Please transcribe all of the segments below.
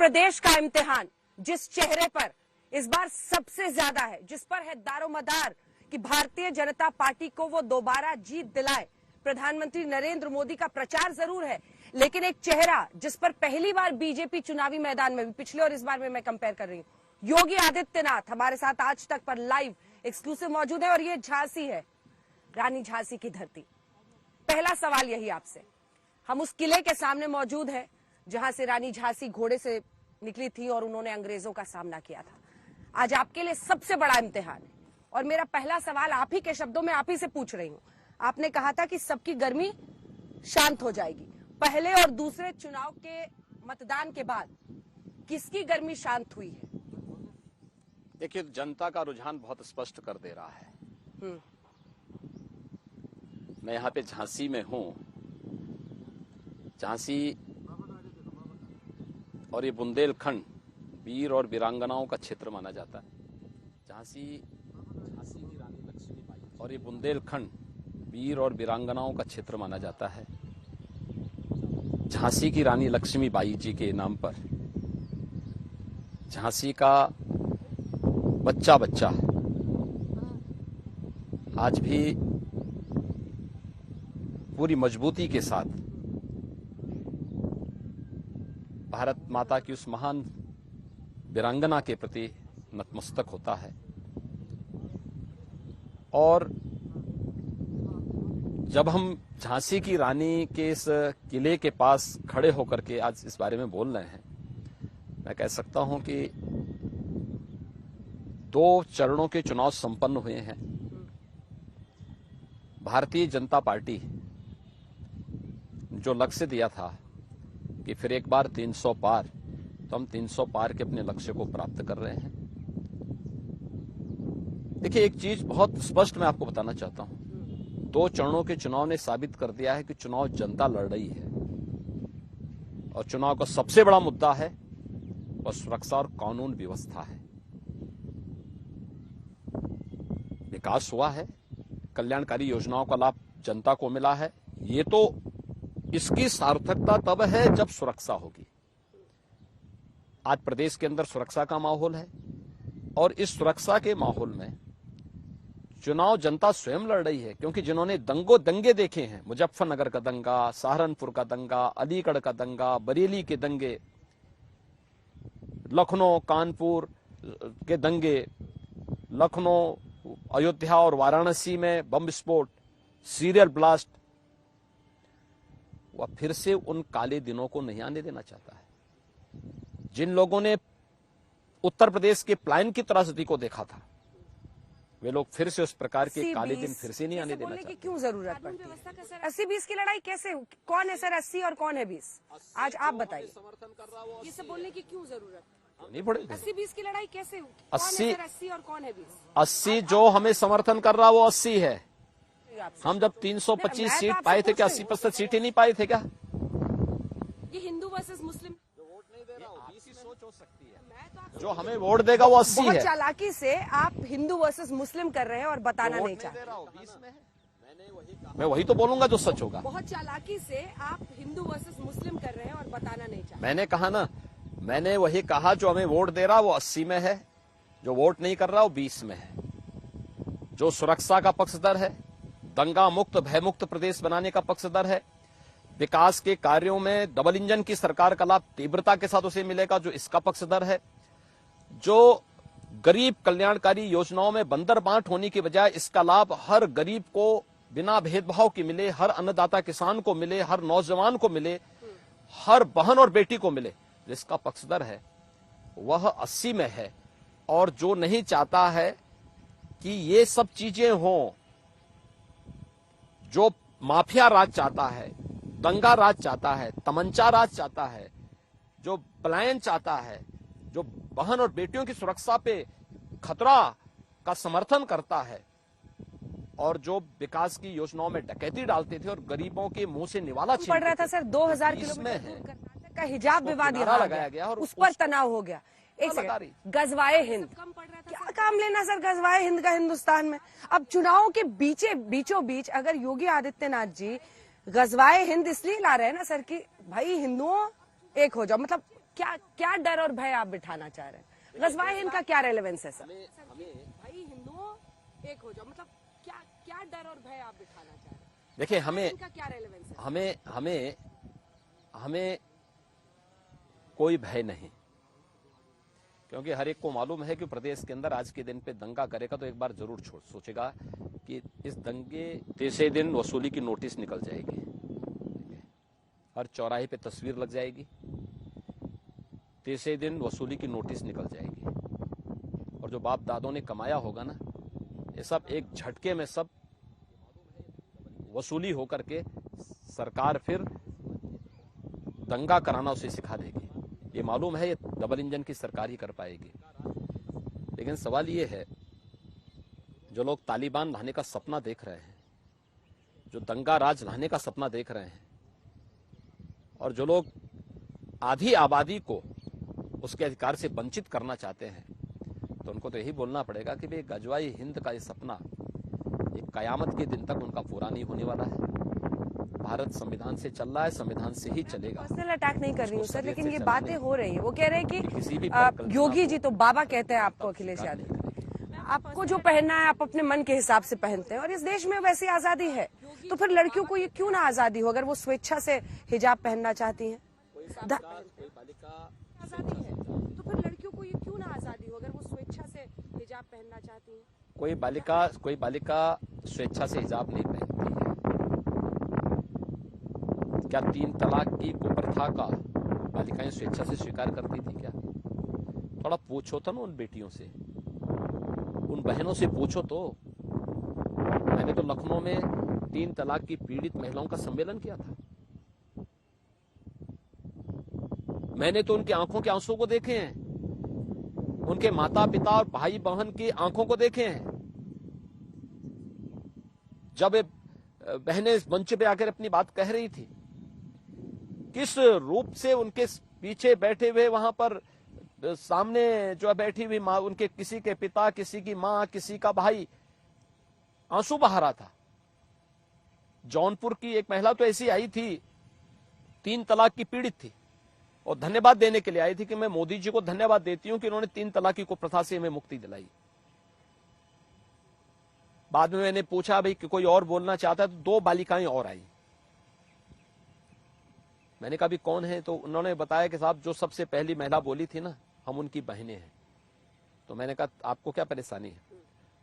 प्रदेश का इम्तिहान जिस चेहरे पर इस बार सबसे ज्यादा है, जिस पर है दारोमदार कि भारतीय जनता पार्टी को वो दोबारा जीत दिलाए। प्रधानमंत्री नरेंद्र मोदी का प्रचार जरूर है, लेकिन एक चेहरा जिस पर पहली बार बीजेपी चुनावी मैदान में भी, पिछले और इस बार में मैं कंपेयर कर रही हूं, योगी आदित्यनाथ हमारे साथ आज तक पर लाइव एक्सक्लूसिव मौजूद है। और ये झांसी है, रानी झांसी की धरती। पहला सवाल यही आपसे, हम उस किले के सामने मौजूद हैं जहां से रानी झांसी घोड़े से निकली थी और उन्होंने अंग्रेजों का सामना किया था। आज आपके लिए सबसे बड़ा इम्तिहान है और मेरा पहला सवाल आप ही के शब्दों में आप ही से पूछ रही हूं। आपने कहा था कि सबकी गर्मी शांत हो जाएगी। पहले और दूसरे चुनाव के मतदान के बाद किसकी गर्मी शांत हुई है? देखिए, जनता का रुझान बहुत स्पष्ट कर दे रहा है। मैं यहाँ पे झांसी में हूँ। झांसी और ये बुंदेलखंड वीर और वीरांगनाओं का क्षेत्र माना जाता है। झांसी की रानी लक्ष्मीबाई और ये बुंदेलखंड वीर और वीरांगनाओं का क्षेत्र माना जाता है। झांसी की रानी लक्ष्मीबाई जी के नाम पर झांसी का बच्चा बच्चा आज भी पूरी मजबूती के साथ भारत माता की उस महान वीरांगना के प्रति नतमस्तक होता है। और जब हम झांसी की रानी के इस किले के पास खड़े होकर के आज इस बारे में बोल रहे हैं, मैं कह सकता हूं कि 2 चरणों के चुनाव संपन्न हुए हैं। भारतीय जनता पार्टी जो लक्ष्य दिया था कि फिर एक बार 300 पार, तो हम 300 पार के अपने लक्ष्य को प्राप्त कर रहे हैं। देखिए, एक चीज बहुत स्पष्ट मैं आपको बताना चाहता हूं। 2 चरणों के चुनाव ने साबित कर दिया है कि चुनाव जनता लड़ रही है और चुनाव का सबसे बड़ा मुद्दा है वह सुरक्षा और कानून व्यवस्था है। विकास हुआ है, कल्याणकारी योजनाओं का लाभ जनता को मिला है। ये तो इसकी सार्थकता तब है जब सुरक्षा होगी। आज प्रदेश के अंदर सुरक्षा का माहौल है और इस सुरक्षा के माहौल में चुनाव जनता स्वयं लड़ रही है, क्योंकि जिन्होंने दंगे देखे हैं, मुजफ्फरनगर का दंगा, सहारनपुर का दंगा, अलीगढ़ का दंगा, बरेली के दंगे, लखनऊ कानपुर के दंगे, लखनऊ, अयोध्या और वाराणसी में बम विस्फोट, सीरियल ब्लास्ट, वह फिर से उन काले दिनों को नहीं आने देना चाहता है। जिन लोगों ने उत्तर प्रदेश के प्लान की त्रासदी को देखा था, वे लोग फिर से उस प्रकार के काले दिन फिर से नहीं आने देना चाहते। क्यों जरूरत पड़ती है? 80-20 की लड़ाई कैसे, कौन है सर 80 और कौन है 20? आज आप बताइए। समर्थन कर रहा वो ये सब बोलने की क्यों जरूरत? नहीं पड़ेगी। 80-20 की लड़ाई कैसे? 80 और कौन है 20? 80 जो हमें समर्थन कर रहा वो 80 है। हम जब 325 सीट पाए थे, क्या 80% सीटें नहीं पाए थे क्या? ये हिंदू वर्सेस मुस्लिम वोट नहीं दे रहा हो, 20 ही सोच हो सकती है। जो हमें वोट देगा वो 80 बहुत है। चालाकी से आप हिंदू वर्सेस मुस्लिम कर रहे हैं और बताना नहीं चाहते। मैं वही तो बोलूंगा जो सच होगा। बहुत चालाकी से आप हिंदू वर्सेस मुस्लिम कर रहे हैं और बताना नहीं चाहते। मैंने कहा ना, मैंने वही कहा, जो हमें वोट दे रहा वो 80 में है, जो वोट नहीं कर रहा वो 20 में है। जो सुरक्षा का पक्षधर है, दंगा मुक्त भयमुक्त प्रदेश बनाने का पक्षधर है, विकास के कार्यों में डबल इंजन की सरकार का लाभ तीव्रता के साथ उसे मिलेगा, जो इसका पक्षधर है, जो गरीब कल्याणकारी योजनाओं में बंदर बांट होने की बजाय इसका लाभ हर गरीब को बिना भेदभाव के मिले, हर अन्नदाता किसान को मिले, हर नौजवान को मिले, हर बहन और बेटी को मिले, जिसका पक्षधर है वह 80 में है। और जो नहीं चाहता है कि ये सब चीजें हों, जो माफिया राज चाहता है, दंगा राज चाहता है, तमंचा राज चाहता है, जो पलायन चाहता है, जो बहन और बेटियों की सुरक्षा पे खतरा का समर्थन करता है और जो विकास की योजनाओं में डकैती डालते थे और गरीबों के मुंह से निवाला पड़ रहा था सर, 2000 किलोमीटर का हिजाब विवाद यहाँ लगाया गया और उस पर तनाव हो गया। एक सेकंड, गजवाए हिंद क्या काम लेना सर गजवाए हिंद का हिंदुस्तान में? अब चुनावों के बीचों बीच अगर योगी आदित्यनाथ जी गजवाए हिंद इसलिए ला रहे हैं ना सर कि भाई हिंदुओं एक हो जाओ, मतलब क्या क्या डर और भय आप बिठाना चाह रहे हैं? गजवाए हिंद का क्या रेलेवेंस है सर? भाई हिंदुओं एक हो जाओ, मतलब क्या क्या डर और भय आप बिठाना चाह रहे हैं? देखिए, इनका क्या रेलेवेंस है? हमें कोई भय नहीं, क्योंकि हर एक को मालूम है कि प्रदेश के अंदर आज के दिन पे दंगा करेगा तो एक बार जरूर सोचेगा कि इस दंगे तीसरे दिन वसूली की नोटिस निकल जाएगी, हर चौराहे पे तस्वीर लग जाएगी, तीसरे दिन वसूली की नोटिस निकल जाएगी, और जो बाप दादों ने कमाया होगा ना, ये सब एक झटके में सब वसूली होकर के सरकार फिर दंगा कराना उसे सिखा देगी। ये मालूम है, ये डबल इंजन की सरकार ही कर पाएगी। लेकिन सवाल ये है, जो लोग तालिबान लाने का सपना देख रहे हैं, जो दंगा राज लाने का सपना देख रहे हैं, और जो लोग आधी आबादी को उसके अधिकार से वंचित करना चाहते हैं, तो उनको तो यही बोलना पड़ेगा कि भाई गजवाई हिंद का ये सपना एक कयामत के दिन तक उनका पूरा नहीं होने वाला है। भारत संविधान से चल रहा है, संविधान से ही चलेगा। पर्सनल अटैक नहीं कर रही हूँ सर, लेकिन ये चलाने बातें हो रही है। वो कह रहे हैं किसी भी कि योगी जी तो बाबा कहते हैं आपको, अखिलेश यादव, आपको जो पहनना है आप अपने मन के हिसाब से पहनते हैं, और इस देश में वैसी आजादी है, तो फिर लड़कियों को ये क्यों ना आजादी हो अगर वो स्वेच्छा से हिजाब पहनना चाहती हैं? आजादी है, तो फिर लड़कियों को ये क्यों ना आजादी हो अगर वो स्वेच्छा से हिजाब पहनना चाहती हैं? कोई बालिका स्वेच्छा से हिजाब नहीं पहनती है। क्या 3 तलाक की कुप्रथा का बालिकाएं स्वेच्छा से स्वीकार करती थी क्या? थोड़ा पूछो तो ना उन बेटियों से, उन बहनों से पूछो तो। मैंने तो लखनऊ में 3 तलाक की पीड़ित महिलाओं का सम्मेलन किया था। मैंने तो उनकी आंखों के आंसू को देखे हैं, उनके माता पिता और भाई बहन की आंखों को देखे हैं। जब बहनें मंच पे आकर अपनी बात कह रही थी, किस रूप से उनके पीछे बैठे हुए वहां पर सामने जो बैठी हुई मां, उनके किसी के पिता, किसी की मां, किसी का भाई आंसू बहा रहा था। जौनपुर की एक महिला तो ऐसी आई थी, 3 तलाक की पीड़ित थी, और धन्यवाद देने के लिए आई थी कि मैं मोदी जी को धन्यवाद देती हूं कि उन्होंने 3 तलाक की कुप्रथा से हमें मुक्ति दिलाई। बाद में मैंने पूछा भाई कि कोई और बोलना चाहता है, तो 2 बालिकाएं और आई। मैंने कहा भी कौन है? तो उन्होंने बताया कि साहब जो सबसे पहली महिला बोली थी ना, हम उनकी बहनें हैं। तो मैंने कहा आपको क्या परेशानी है?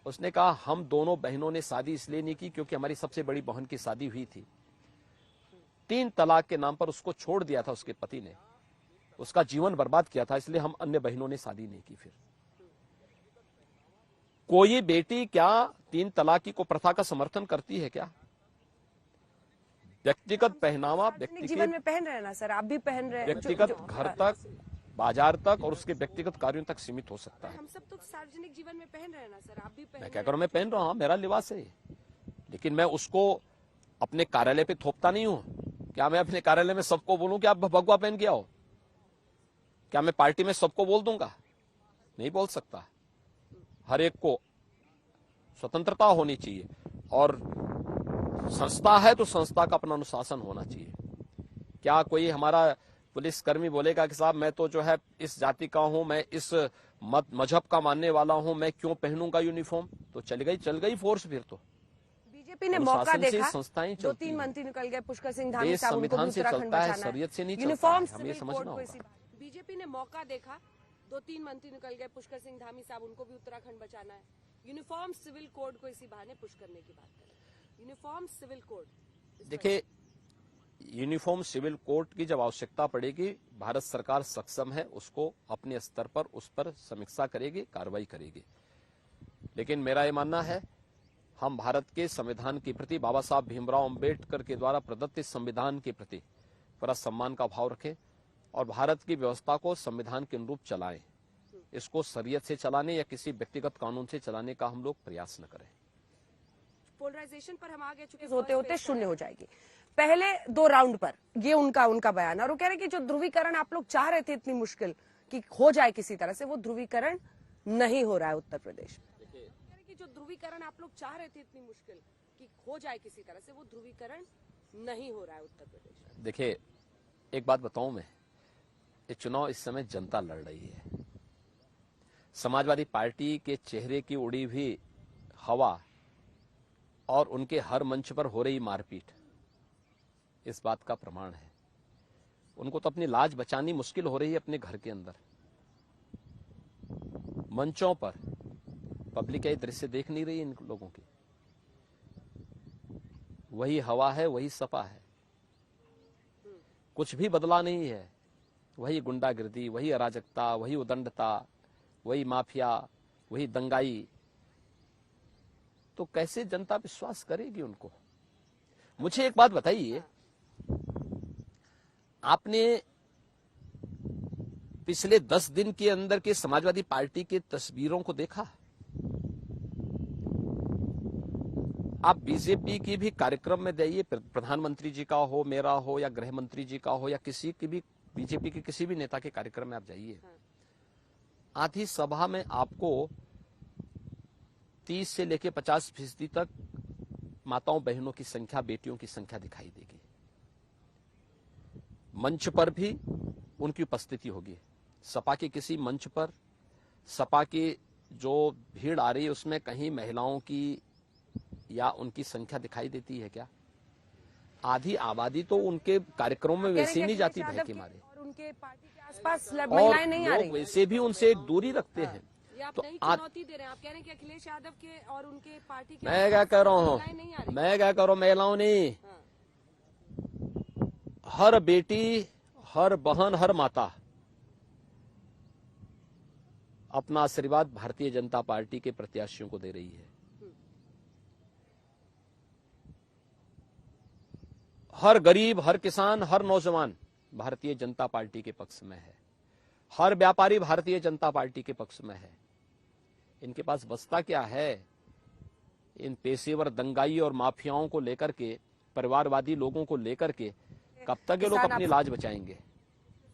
उसने कहा हम दोनों बहनों ने शादी इसलिए नहीं की क्योंकि हमारी सबसे बड़ी बहन की शादी हुई थी, 3 तलाक के नाम पर उसको छोड़ दिया था उसके पति ने, उसका जीवन बर्बाद किया था, इसलिए हम अन्य बहनों ने शादी नहीं की। फिर कोई बेटी क्या 3 तलाक की कुप्रथा का समर्थन करती है क्या? व्यक्तिगत पहनावा, व्यक्तिगत जीवन में पहन रहे हैं ना सर, आप भी पहन रहे हैं। व्यक्तिगत घर तक, बाजार तक और उसके व्यक्तिगत कार्यों तक सीमित हो सकता है। हम सब तो सार्वजनिक जीवन में पहन रहे हैं ना सर, आप भी पहन। मैं क्या करूं, मैं पहन रहा हूं, मेरा लिबास है, लेकिन मैं उसको अपने कार्यालय पे थोपता नहीं हूं। क्या मैं अपने कार्यालय में सबको बोलूं कि आप भगवा पहन के आओ? क्या मैं पार्टी में सबको बोल दूंगा? नहीं बोल सकता। हर एक को स्वतंत्रता होनी चाहिए, और संस्था है तो संस्था का अपना अनुशासन होना चाहिए। क्या कोई हमारा पुलिसकर्मी बोलेगा कि साहब मैं तो जो है इस जाति का हूं, मैं इस मजहब का मानने वाला हूं, मैं क्यों पहनूंगा यूनिफॉर्म? तो चल गई फोर्स। फिर तो बीजेपी ने मौका देखा, संस्थाएं 2-3 मंत्री निकल गए, पुष्कर सिंह धामी साहब, उनको भी संविधान से उत्तराखंड चलता है, बचाना है। शरीयत से नहीं चलता यूनिफॉर्म है, हमें ये समझना होगा। बीजेपी ने मौका देखा, 2-3 मंत्री निकल गए, पुष्कर सिंह धामी साहब, उनको भी उत्तराखंड बचाना है। यूनिफॉर्म सिविल कोड को इसी बहाने पुश करने की बात करें। यूनिफॉर्म सिविल कोड, देखिए, यूनिफॉर्म सिविल कोड की जब आवश्यकता पड़ेगी, भारत सरकार सक्षम है, उसको अपने स्तर पर उस पर समीक्षा करेगी, कार्रवाई करेगी। लेकिन मेरा ये मानना है, हम भारत के संविधान के प्रति, बाबा साहब भीमराव अंबेडकर के द्वारा प्रदत्त संविधान के प्रति पूरा सम्मान का भाव रखें, और भारत की व्यवस्था को संविधान के अनुरूप चलाएं। इसको शरीयत से चलाने या किसी व्यक्तिगत कानून से चलाने का हम लोग प्रयास न करें। पोलराइजेशन पर हम आगे चुके होते होते शून्य हो जाएगी। पहले 2 राउंड पर ये उनका बयान, और वो कह रहे कि जो ध्रुवीकरण आप लोग चाह रहे थे इतनी मुश्किल कि हो जाए किसी तरह से, वो ध्रुवीकरण नहीं हो रहा है उत्तर प्रदेश में। कि जो ध्रुवीकरण आप लोग चाह रहे थे इतनी मुश्किल कि हो जाए किसी तरह से, वो ध्रुवीकरण नहीं हो रहा है उत्तर प्रदेश में। देखिए, एक बात बताऊं मैं, ये चुनाव इस समय जनता लड़ रही है। समाजवादी पार्टी के चेहरे की उड़ी हुई हवा और उनके हर मंच पर हो रही मारपीट इस बात का प्रमाण है। उनको तो अपनी लाज बचानी मुश्किल हो रही है अपने घर के अंदर। मंचों पर पब्लिक ये दृश्य देख नहीं रही इन लोगों की। वही हवा है, वही सपा है, कुछ भी बदला नहीं है। वही गुंडागिर्दी, वही अराजकता, वही उदंडता, वही माफिया, वही दंगाई। तो कैसे जनता विश्वास करेगी उनको? मुझे एक बात बताइए, आपने पिछले 10 दिन के अंदर के समाजवादी पार्टी के तस्वीरों को देखा? आप बीजेपी की भी कार्यक्रम में जाइए, प्रधानमंत्री जी का हो, मेरा हो, या गृह मंत्री जी का हो, या किसी की भी बीजेपी के किसी भी नेता के कार्यक्रम में आप जाइए, आधी सभा में आपको 30 से लेकर 50% तक माताओं बहनों की संख्या, बेटियों की संख्या दिखाई देगी। मंच पर भी उनकी उपस्थिति होगी। सपा के किसी मंच पर सपा की जो भीड़ आ रही है उसमें कहीं महिलाओं की या उनकी संख्या दिखाई देती है क्या? आधी आबादी तो उनके कार्यक्रमों में वैसे ही नहीं जाती भय के मारे, और उनके पार्टी के आसपास महिलाएं नहीं आ रही। लोग वैसे भी उनसे एक दूरी रखते हैं। ये आप तो नई चुनौती दे रहे हैं। आप कह रहे हैं कि अखिलेश यादव के और उनके पार्टी के मैं क्या कह रहा हूँ, महिलाएं नहीं आ रही। मैं क्या कह रहा हूँ, महिलाओं ने हर बेटी, हर बहन, हर माता अपना आशीर्वाद भारतीय जनता पार्टी के प्रत्याशियों को दे रही है। हर गरीब, हर किसान, हर नौजवान भारतीय जनता पार्टी के पक्ष में है। हर व्यापारी भारतीय जनता पार्टी के पक्ष में है। इनके पास बचता क्या है? इन पेशेवर दंगाई और माफियाओं को लेकर के, परिवारवादी लोगों को लेकर के कब तक ये लोग अपनी लाज बचाएंगे?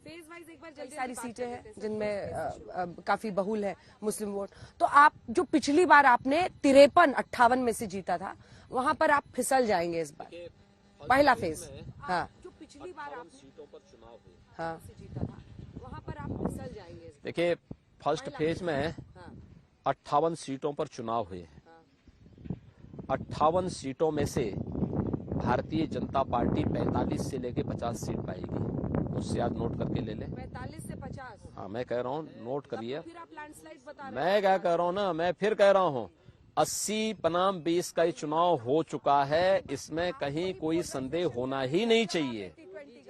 फेज वाइज एक बार जल्दी सारी सीटें हैं जिनमें काफी बहुल है मुस्लिम वोट। तो आप जो पिछली बार आपने 53-58 में से जीता था, वहां पर आप फिसल जाएंगे इस बार। पहला फेज, हाँ, जो पिछली बार आप सीटों पर चुनाव हुए, हाँ जीता था, वहां पर आप फिसल जाएंगे। देखिए, फर्स्ट फेज में 58 सीटों पर चुनाव हुए हैं। 58 सीटों में से भारतीय जनता पार्टी 45 से लेके 50 सीट पाएगी। उससे आज नोट करके ले लें। 45 से 50। हाँ, मैं कह रहा हूँ, नोट करिए। फिर आप लैंडस्लाइड बता रहे हैं। मैं क्या कह रहा हूँ ना, मैं फिर कह रहा हूँ, 80 बनाम 20 का ये चुनाव हो चुका है। इसमें कहीं कोई संदेह होना ही नहीं चाहिए।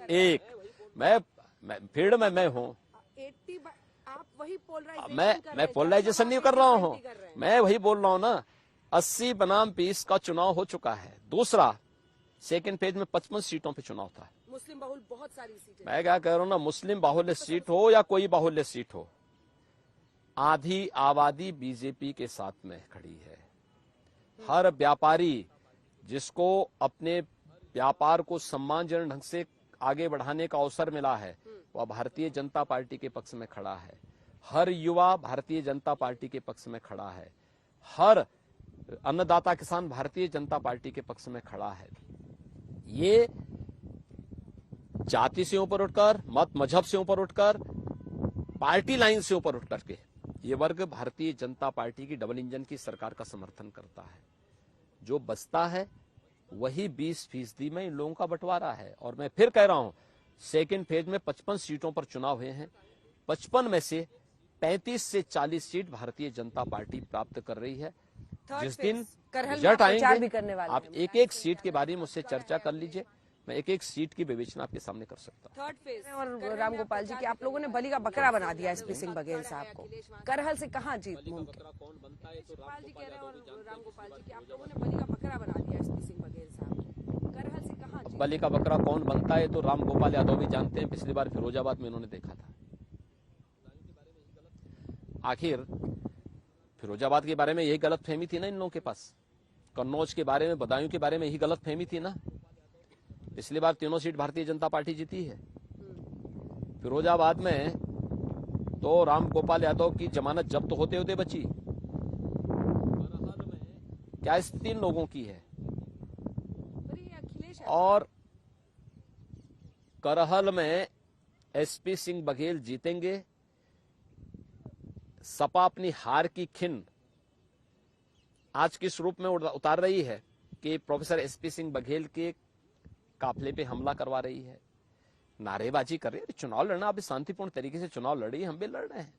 एक मैं फील्ड में मैं हूँ, आप वही मैं पोलराइजेशन नहीं कर रहा हूँ, मैं वही बोल रहा हूँ ना। 80 बनाम 20 का चुनाव हो चुका है। दूसरा, सेकेंड फेज में 55 सीटों पे चुनाव था। मुस्लिम बहुल बहुत सारी सीटें। मैं क्या कह रहा हूँ ना, मुस्लिम बाहुल्य सीट हो या कोई बाहुल्य सीट हो, आधी आबादी बीजेपी के साथ में खड़ी है। हर व्यापारी जिसको अपने व्यापार को सम्मानजनक ढंग से आगे बढ़ाने का अवसर मिला है, वह भारतीय जनता पार्टी के पक्ष में खड़ा है। हर युवा भारतीय जनता पार्टी के पक्ष में खड़ा है। हर अन्नदाता किसान भारतीय जनता पार्टी के पक्ष में खड़ा है। ये जाति से ऊपर उठकर, मत मजहब से ऊपर उठकर, पार्टी लाइन से ऊपर उठकर के ये वर्ग भारतीय जनता पार्टी की डबल इंजन की सरकार का समर्थन करता है। जो बचता है वही 20% में इन लोगों का बंटवारा है। और मैं फिर कह रहा हूं, सेकेंड फेज में 55 सीटों पर चुनाव हुए हैं। 55 में से 35 से 40 सीट भारतीय जनता पार्टी प्राप्त कर रही है। जिस दिन रिजल्ट आएंगे, आप एक एक सीट के बारे में मुझसे चर्चा कर लीजिए। मैं एक एक सीट की विवेचना आपके सामने कर सकता हूँ। थर्ड फेज और राम गोपाल जी की आप लोगों ने बलि का बकरा बना दिया एसपी सिंह बघेल साहब को। करहल से कहाँ जीत मुमकिन? गोपाल जी कह रहे हैं और राम गोपाल जी की आप लोगों ने बलि का बकरा बना दिया एसपी सिंह बघेल साहब को। करहल से कहाँ जीत? बलि का बकरा कौन बनता है तो राम गोपाल यादव भी जानते हैं। पिछली बार फिरोजाबाद में इन्होंने देखा था। आखिर फिरोजाबाद के बारे में यही गलत फहमी थी ना इन लोगों के पास। कन्नौज के बारे में, बदायूं के बारे में यही गलत फहमी थी ना। पिछली बार तीनों सीट भारतीय जनता पार्टी जीती है। फिरोजाबाद में तो राम गोपाल यादव की जमानत जब्त होते होते बची। क्या स्थिति इन लोगों की है? और करहल में एसपी सिंह बघेल जीतेंगे। सपा अपनी हार की खिन आज किस रूप में उतार रही है कि प्रोफेसर एसपी सिंह बघेल के काफिले पे हमला करवा रही है, नारेबाजी कर रही है। चुनाव लड़ना, अभी शांतिपूर्ण तरीके से चुनाव लड़ी, हम भी लड़ रहे हैं।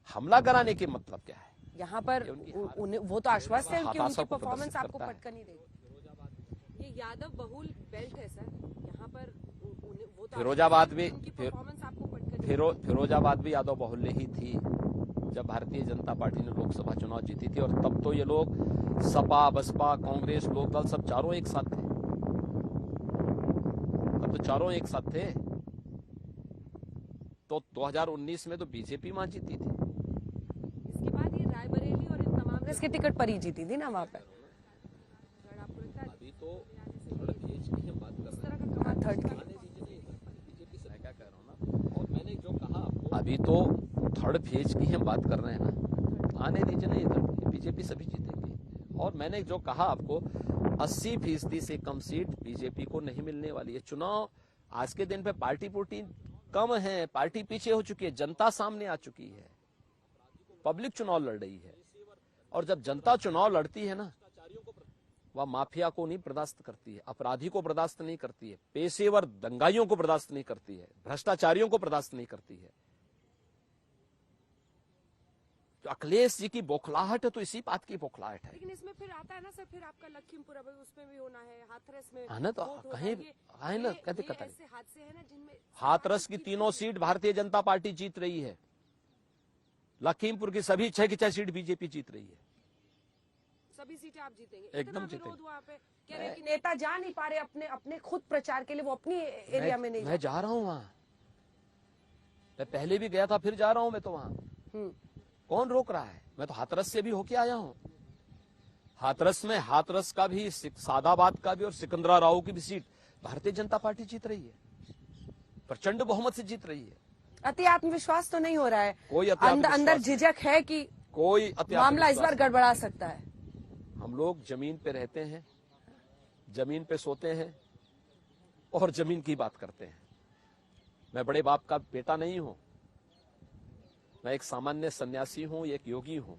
हमला कराने के मतलब क्या है? यहाँ पर वो तो आश्वस्त है कि उनकी हताशा को परफॉर्मेंस प्रदर्शित आपको करता है। पटका नहीं देगी। ये यादव बहुल बेल्ट है सर, यहाँ पर वो तो फिरोजाबाद भी उनकी परफॉर्मेंस आपको पटका नहीं देगी। फिरोजाबाद भी यादव बहुल्य ही थी जब भारतीय जनता पार्टी ने लोकसभा चुनाव जीती थी, और तब तो ये लोग सपा, बसपा, कांग्रेस, लोकदल सब चारों एक साथ थे। तब तो चारों एक साथ थे। तो 2019 में तो बीजेपी वहां जीती थी। इसके बाद ये रायबरेली और इन तमाम कांग्रेस की टिकट पर ही जीती थी ना वहां पर। आपको लगता है अभी तो थर्ड फेज की हम बात कर इस रहे हैं। तरह का कमाल थर्ड की बीजेपी से क्या कह रहा हूँ ना, और मैंने जो कहा आपको, अभी तो थर्ड फेज की हम बात कर रहे हैं ना, आने दीजिए ना, इधर बीजेपी सभी जीतेंगे। और मैंने जो कहा आपको, 80% से कम सीट बीजेपी को नहीं मिलने वाली है। चुनाव आज के दिन पे पार्टी पुर्टी कम है, पार्टी पीछे हो चुकी है, जनता सामने आ चुकी है, पब्लिक चुनाव लड़ रही है। और जब जनता चुनाव लड़ती है ना, वह माफिया को नहीं बर्दाश्त करती है, अपराधी को बर्दाश्त नहीं करती है, पेशेवर दंगाइयों को बर्दाश्त नहीं करती है, भ्रष्टाचारियों को बर्दाश्त नहीं करती है। तो अखिलेश जी की बौखलाहट है तो इसी बात की बौखलाहट है। लेकिन इसमें फिर आता है ना सर, फिर आपका लखीमपुर अब उसमें भी होना है, हाथरस में हाँ ना, तो वोट होना कहीं है। है ना, क्या दिक्कत है? ऐसे हादसे हैं ना जिनमें हाथरस की तीनों सीट भारतीय जनता पार्टी जीत रही है, लखीमपुर की सभी 6 की 6 सीट बीजेपी जीत रही है। सभी सीटें आप जीतेंगे। एकदम इतना जीतेंगे। विरोध वहाँ पे कह रहे हैं कि नेता जा नहीं पा रहे अपने अपने खुद प्रचार के लिए, वो अपनी एरिया में नहीं मैं जा रहा हूं वहां, मैं पहले भी गया था, फिर जा रहा हूं मैं तो वहां। कौन रोक रहा है? मैं तो हाथरस से भी होके आया हूं। हाथरस में हाथरस का भी, सादाबाद का भी और सिकंदराबाद की भी सीट भारतीय जनता पार्टी जीत रही है, प्रचंड बहुमत से जीत रही है। अति आत्मविश्वास तो नहीं हो रहा है? कोई अति आत्मविश्वास अंदर नहीं। झिझक है कि कोई अति मामला इस आत्मविश्वास बार गड़बड़ा सकता है? हम लोग जमीन पे रहते हैं, जमीन पे सोते हैं और जमीन की बात करते हैं। मैं बड़े बाप का बेटा नहीं हूं, मैं एक सामान्य सन्यासी हूं, एक योगी हूं,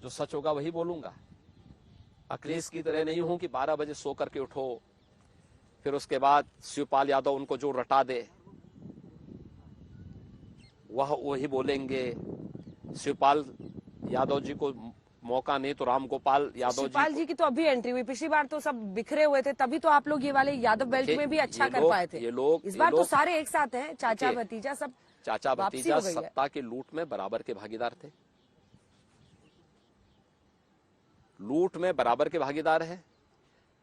जो सच होगा वही बोलूंगा। अखिलेश की तरह नहीं हूं कि 12 बजे सो करके उठो, फिर उसके बाद शिवपाल यादव उनको जो रटा दे वह वही बोलेंगे। शिवपाल यादव जी को मौका नहीं तो रामगोपाल यादव शिवपाल जी की तो अभी एंट्री हुई, पिछली बार तो सब बिखरे हुए थे, तभी तो आप लोग ये वाले यादव बेल्ट में भी अच्छा कर पाए थे। इस बार तो सारे एक साथ हैं, चाचा भतीजा सब। चाचा वापसी भतीजा हो गई है। सत्ता की लूट में बराबर के भागीदार थे, लूट में बराबर के भागीदार है।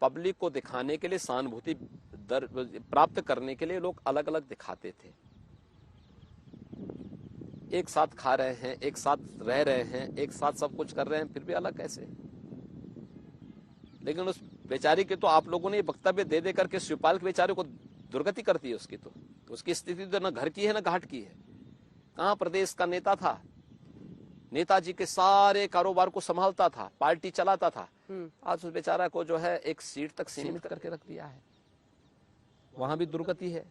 पब्लिक को दिखाने के लिए, सहानुभूति प्राप्त करने के लिए लोग अलग अलग दिखाते थे। एक साथ खा रहे हैं, एक साथ रह रहे हैं, एक साथ सब कुछ कर रहे हैं, फिर भी अलग कैसे? लेकिन उस बेचारी के तो आप लोगों ने वक्तव्य दे दे करके शिवपाल के बेचारे को दुर्गति करती है उसकी। तो उसकी स्थिति तो न घर की है न घाट की है। कहां प्रदेश का नेता था, नेताजी के सारे कारोबार को संभालता था, पार्टी चलाता था। आज उस बेचारा को जो है एक सीट तक सीमित करके रख दिया है, वहां भी दुर्गति है।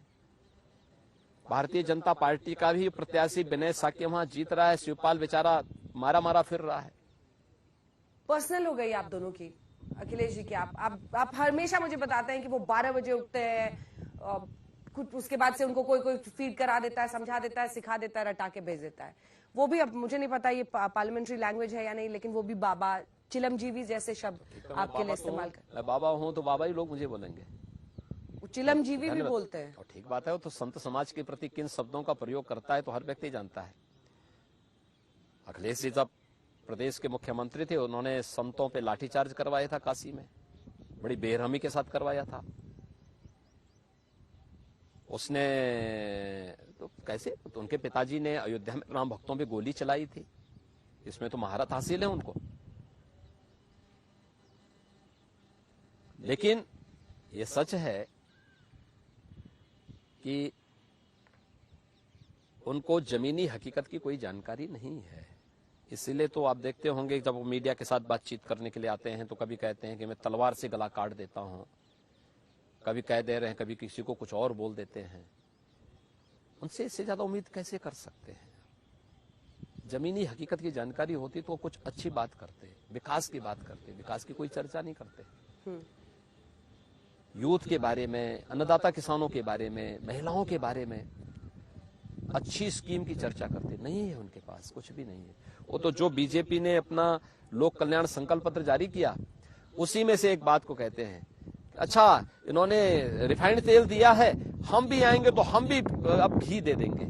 भारतीय जनता पार्टी का भी प्रत्याशी विनय साक्य वहां जीत रहा है, शिवपाल बेचारा मारा मारा फिर रहा है। पर्सनल हो गई आप दोनों की, अखिलेश जी की। आप हमेशा मुझे बताते हैं कि वो 12 बजे उठते हैं, कुछ उसके बाद से उनको कोई फीड करा देता है, समझा देता है, सिखा देता है, रटा के भेज देता है। वो भी, अब मुझे नहीं पता ये पार्लियामेंट्री लैंग्वेज है या नहीं, लेकिन वो भी बाबा, चिलमजीवी जैसे शब्द आपके लिए इस्तेमाल कर। मैं बाबा हूं तो बाबा ही लोग मुझे बोलेंगे, चिलमजीवी भी बोलते हैं। और ठीक बात है, वो तो संत समाज के प्रति किन शब्दों का प्रयोग करता है तो हर व्यक्ति जानता है। अखिलेश जी जब प्रदेश के मुख्यमंत्री थे, उन्होंने संतों पे लाठीचार्ज करवाया था काशी में, बड़ी बेरहमी के साथ करवाया था। उसने तो कैसे, तो उनके पिताजी ने अयोध्या में राम भक्तों पे गोली चलाई थी, इसमें तो महारत हासिल है उनको। लेकिन ये सच है कि उनको जमीनी हकीकत की कोई जानकारी नहीं है। इसीलिए तो आप देखते होंगे जब वो मीडिया के साथ बातचीत करने के लिए आते हैं तो कभी कहते हैं कि मैं तलवार से गला काट देता हूं, कभी कह दे रहे हैं, कभी किसी को कुछ और बोल देते हैं। उनसे इससे ज्यादा उम्मीद कैसे कर सकते हैं? जमीनी हकीकत की जानकारी होती तो वो कुछ अच्छी बात करते, विकास की बात करते, विकास की कोई चर्चा नहीं करते। यूथ के बारे में, अन्नदाता किसानों के बारे में, महिलाओं के बारे में अच्छी स्कीम की चर्चा करते नहीं है। उनके पास कुछ भी नहीं है। वो तो जो बीजेपी ने अपना लोक कल्याण संकल्प पत्र जारी किया, उसी में से एक बात को कहते हैं, अच्छा इन्होंने रिफाइंड तेल दिया है, हम भी आएंगे तो हम भी अब घी दे देंगे।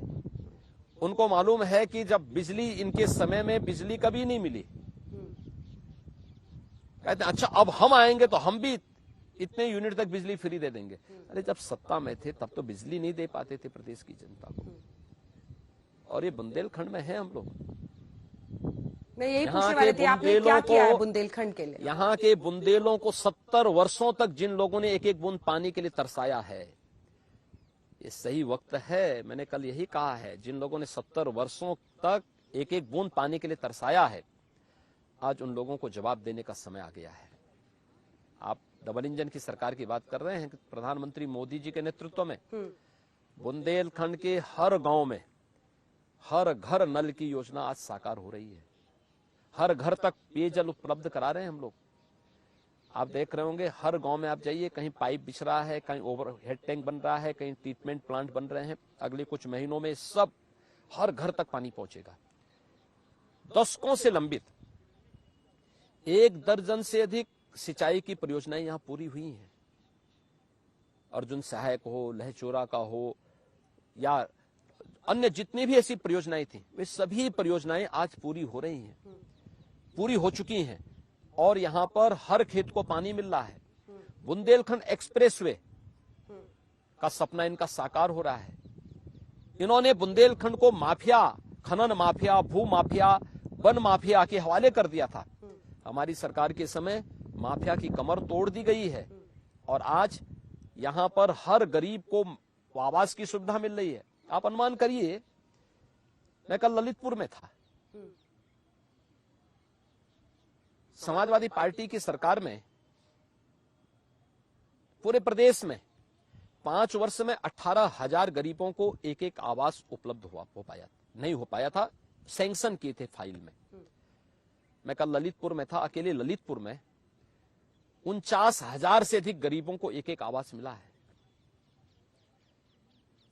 उनको मालूम है कि जब बिजली, इनके समय में बिजली कभी नहीं मिली, कहते हैं अच्छा अब हम आएंगे तो हम भी इतने यूनिट तक बिजली फ्री दे देंगे। अरे जब सत्ता में थे तब तो बिजली नहीं दे पाते थे प्रदेश की जनता को। और ये बुंदेलखंड में है हम लोग। मैं यही पूछने वाली थी, आपने क्या किया है बुंदेलखंड के लिए? यहाँ के बुंदेलों को 70 वर्षों तक जिन लोगों ने एक एक बूंद पानी के लिए तरसाया है, ये सही वक्त है। मैंने कल यही कहा है, जिन लोगों ने 70 वर्षों तक एक एक बूंद पानी के लिए तरसाया है, आज उन लोगों को जवाब देने का समय आ गया है। आप डबल इंजन की सरकार की बात कर रहे हैं, प्रधानमंत्री मोदी जी के नेतृत्व में बुंदेलखंड के हर गांव में हर घर नल की योजना आज साकार हो रही है। हर घर तक पेयजल उपलब्ध करा रहे हैं हम लोग। आप देख रहे होंगे, हर गांव में आप जाइए, कहीं पाइप बिछ रहा है, कहीं ओवरहेड टैंक बन रहा है, कहीं ट्रीटमेंट प्लांट बन रहे हैं। अगले कुछ महीनों में सब हर घर तक पानी पहुंचेगा। दशकों से लंबित 1 दर्जन से अधिक सिंचाई की परियोजनाएं यहां पूरी हुई हैं। अर्जुन सहायक हो, लहचोरा का हो, या अन्य जितनी भी ऐसी परियोजनाएं थी, वे सभी परियोजनाएं आज पूरी हो रही हैं, पूरी हो चुकी हैं। और यहां पर हर खेत को पानी मिल रहा है। बुंदेलखंड एक्सप्रेसवे का सपना इनका साकार हो रहा है। इन्होंने बुंदेलखंड को माफिया, खनन माफिया, भू माफिया, वन माफिया के हवाले कर दिया था। हमारी सरकार के समय माफिया की कमर तोड़ दी गई है और आज यहां पर हर गरीब को आवास की सुविधा मिल रही है। आप अनुमान करिए, मैं कल ललितपुर में था। समाजवादी पार्टी की सरकार में पूरे प्रदेश में 5 वर्ष में 18,000 गरीबों को एक एक आवास उपलब्ध नहीं हो पाया था। सैंक्शन किए थे फाइल में। मैं कल ललितपुर में था। अकेले ललितपुर में 49,000 से अधिक गरीबों को एक एक आवास मिला है।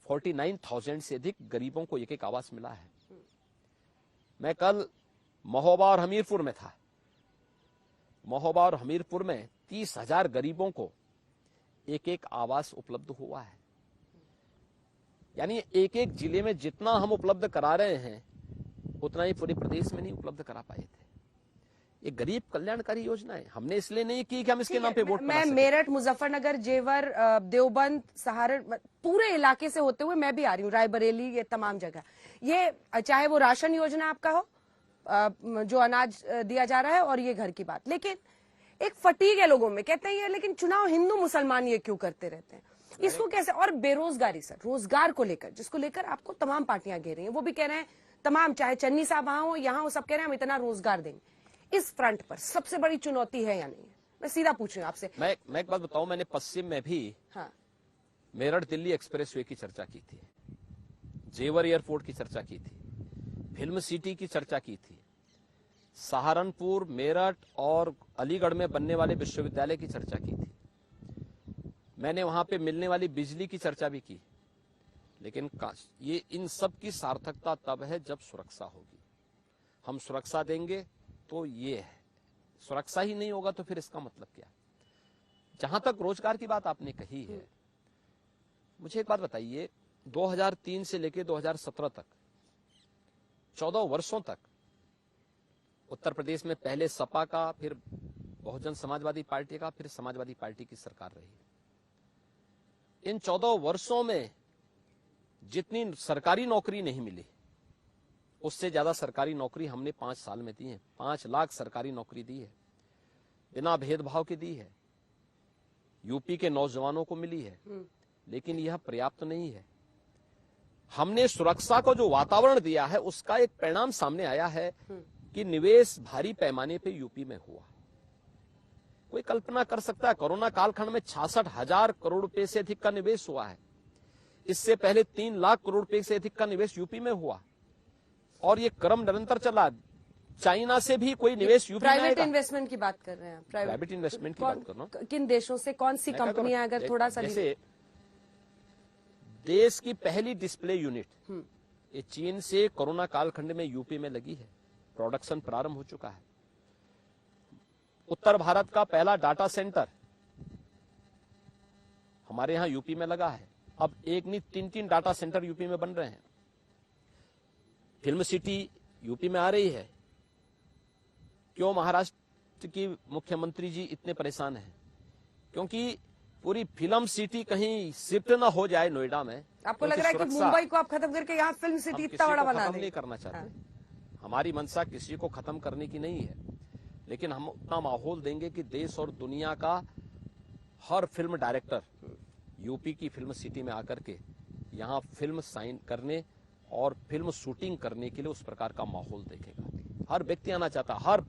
49,000 से अधिक गरीबों को एक एक आवास मिला है। मैं कल महोबा और हमीरपुर में था। महोबा और हमीरपुर में 30,000 गरीबों को एक एक आवास उपलब्ध हुआ है। यानी एक एक जिले में जितना हम उपलब्ध करा रहे हैं, उतना ही पूरे प्रदेश में नहीं उपलब्ध करा पाए थे। ये गरीब कल्याणकारी योजना है। हमने इसलिए नहीं की कि हम इसके नाम पे वोट मैं मेरठ, मुजफ्फरनगर, जेवर, देवबंद, सहारनपुर, पूरे इलाके से होते हुए मैं भी आ रही हूँ, रायबरेली, ये तमाम जगह। ये चाहे वो राशन योजना आपका हो, जो अनाज दिया जा रहा है, और ये घर की बात। लेकिन एक फटीग है लोगों में, कहते हैं ये लेकिन चुनाव हिंदू मुसलमान ये क्यों करते रहते हैं, इसको कैसे? और बेरोजगारी सर, रोजगार को लेकर, जिसको लेकर आपको तमाम पार्टियां घेर रही हैं, वो भी कह रहे हैं, तमाम, चाहे चन्नी साहब वहां हो, यहाँ हो, सब कह रहे हैं हम इतना रोजगार देंगे। इस फ्रंट पर सबसे बड़ी चुनौती है या नहीं है? मैं सीधा पूछ रही हूँ आपसे। मैं एक बात बताऊं, मैंने पश्चिम में भी मेरठ दिल्ली एक्सप्रेसवे की चर्चा की थी, जेवर एयरपोर्ट की चर्चा की थी, फिल्म सिटी की चर्चा की थी, सहारनपुर, मेरठ और अलीगढ़ में बनने वाले विश्वविद्यालय की चर्चा की थी। मैंने वहां पे मिलने वाली बिजली की चर्चा भी की। लेकिन ये इन सब की सार्थकता तब है जब सुरक्षा होगी। हम सुरक्षा देंगे तो ये है, सुरक्षा ही नहीं होगा तो फिर इसका मतलब क्या? जहां तक रोजगार की बात आपने कही है, मुझे एक बात बताइए, 2003 से लेकर 2017 तक 14 वर्षों तक उत्तर प्रदेश में पहले सपा का, फिर बहुजन समाजवादी पार्टी का, फिर समाजवादी पार्टी की सरकार रही। इन 14 वर्षों में जितनी सरकारी नौकरी नहीं मिली, उससे ज्यादा सरकारी नौकरी हमने 5 साल में दी है। 5 लाख सरकारी नौकरी दी है, बिना भेदभाव के दी है, यूपी के नौजवानों को मिली है। लेकिन यह पर्याप्त नहीं है। हमने सुरक्षा को जो वातावरण दिया है, उसका एक परिणाम सामने आया है कि निवेश भारी पैमाने पे यूपी में हुआ। कोई कल्पना कर सकता है, कोरोना कालखंड में 66,000 करोड़ रुपए से अधिक का निवेश हुआ है। इससे पहले 3 लाख करोड़ रुपए से अधिक का निवेश यूपी में हुआ और ये क्रम निरंतर चला। चाइना से भी कोई निवेश यूपी में आएगा। प्राइवेट इन्वेस्टमेंट की बात कर रहे हैं। प्राइवेट इन्वेस्टमेंट की बात कर रहा हूं। किन देशों से, कौन सी कंपनियां, अगर थोड़ा सा जैसे देश की पहली डिस्प्ले यूनिट ये चीन से कोरोना कालखंड में यूपी में लगी है। प्रोडक्शन प्रारंभ हो चुका है। उत्तर भारत का पहला डाटा सेंटर हमारे यहां यूपी में लगा है। अब एक नहीं 3-3 डाटा सेंटर यूपी में बन रहे हैं। फिल्म सिटी यूपी में आ रही है। क्यों महाराष्ट्र की मुख्यमंत्री जी इतने परेशान हैं? क्योंकि पूरी फिल्म सिटी कहीं शिफ्ट ना हो जाए नोएडा में। आपको लग रहा है कि मुंबई को आप खत्म करके यहाँ फिल्म सिटी इतना बड़ा बना दें? नहीं करना चाहते। हमारी मंशा किसी को खत्म करने की नहीं है, लेकिन हम उतना माहौल देंगे कि देश और दुनिया का हर फिल्म डायरेक्टर यूपी की फिल्म सिटी में आकर के यहाँ फिल्म साइन करने और फिल्म शूटिंग करने के लिए उस प्रकार का माहौल देखेगा। हर व्यक्ति आना चाहता, हर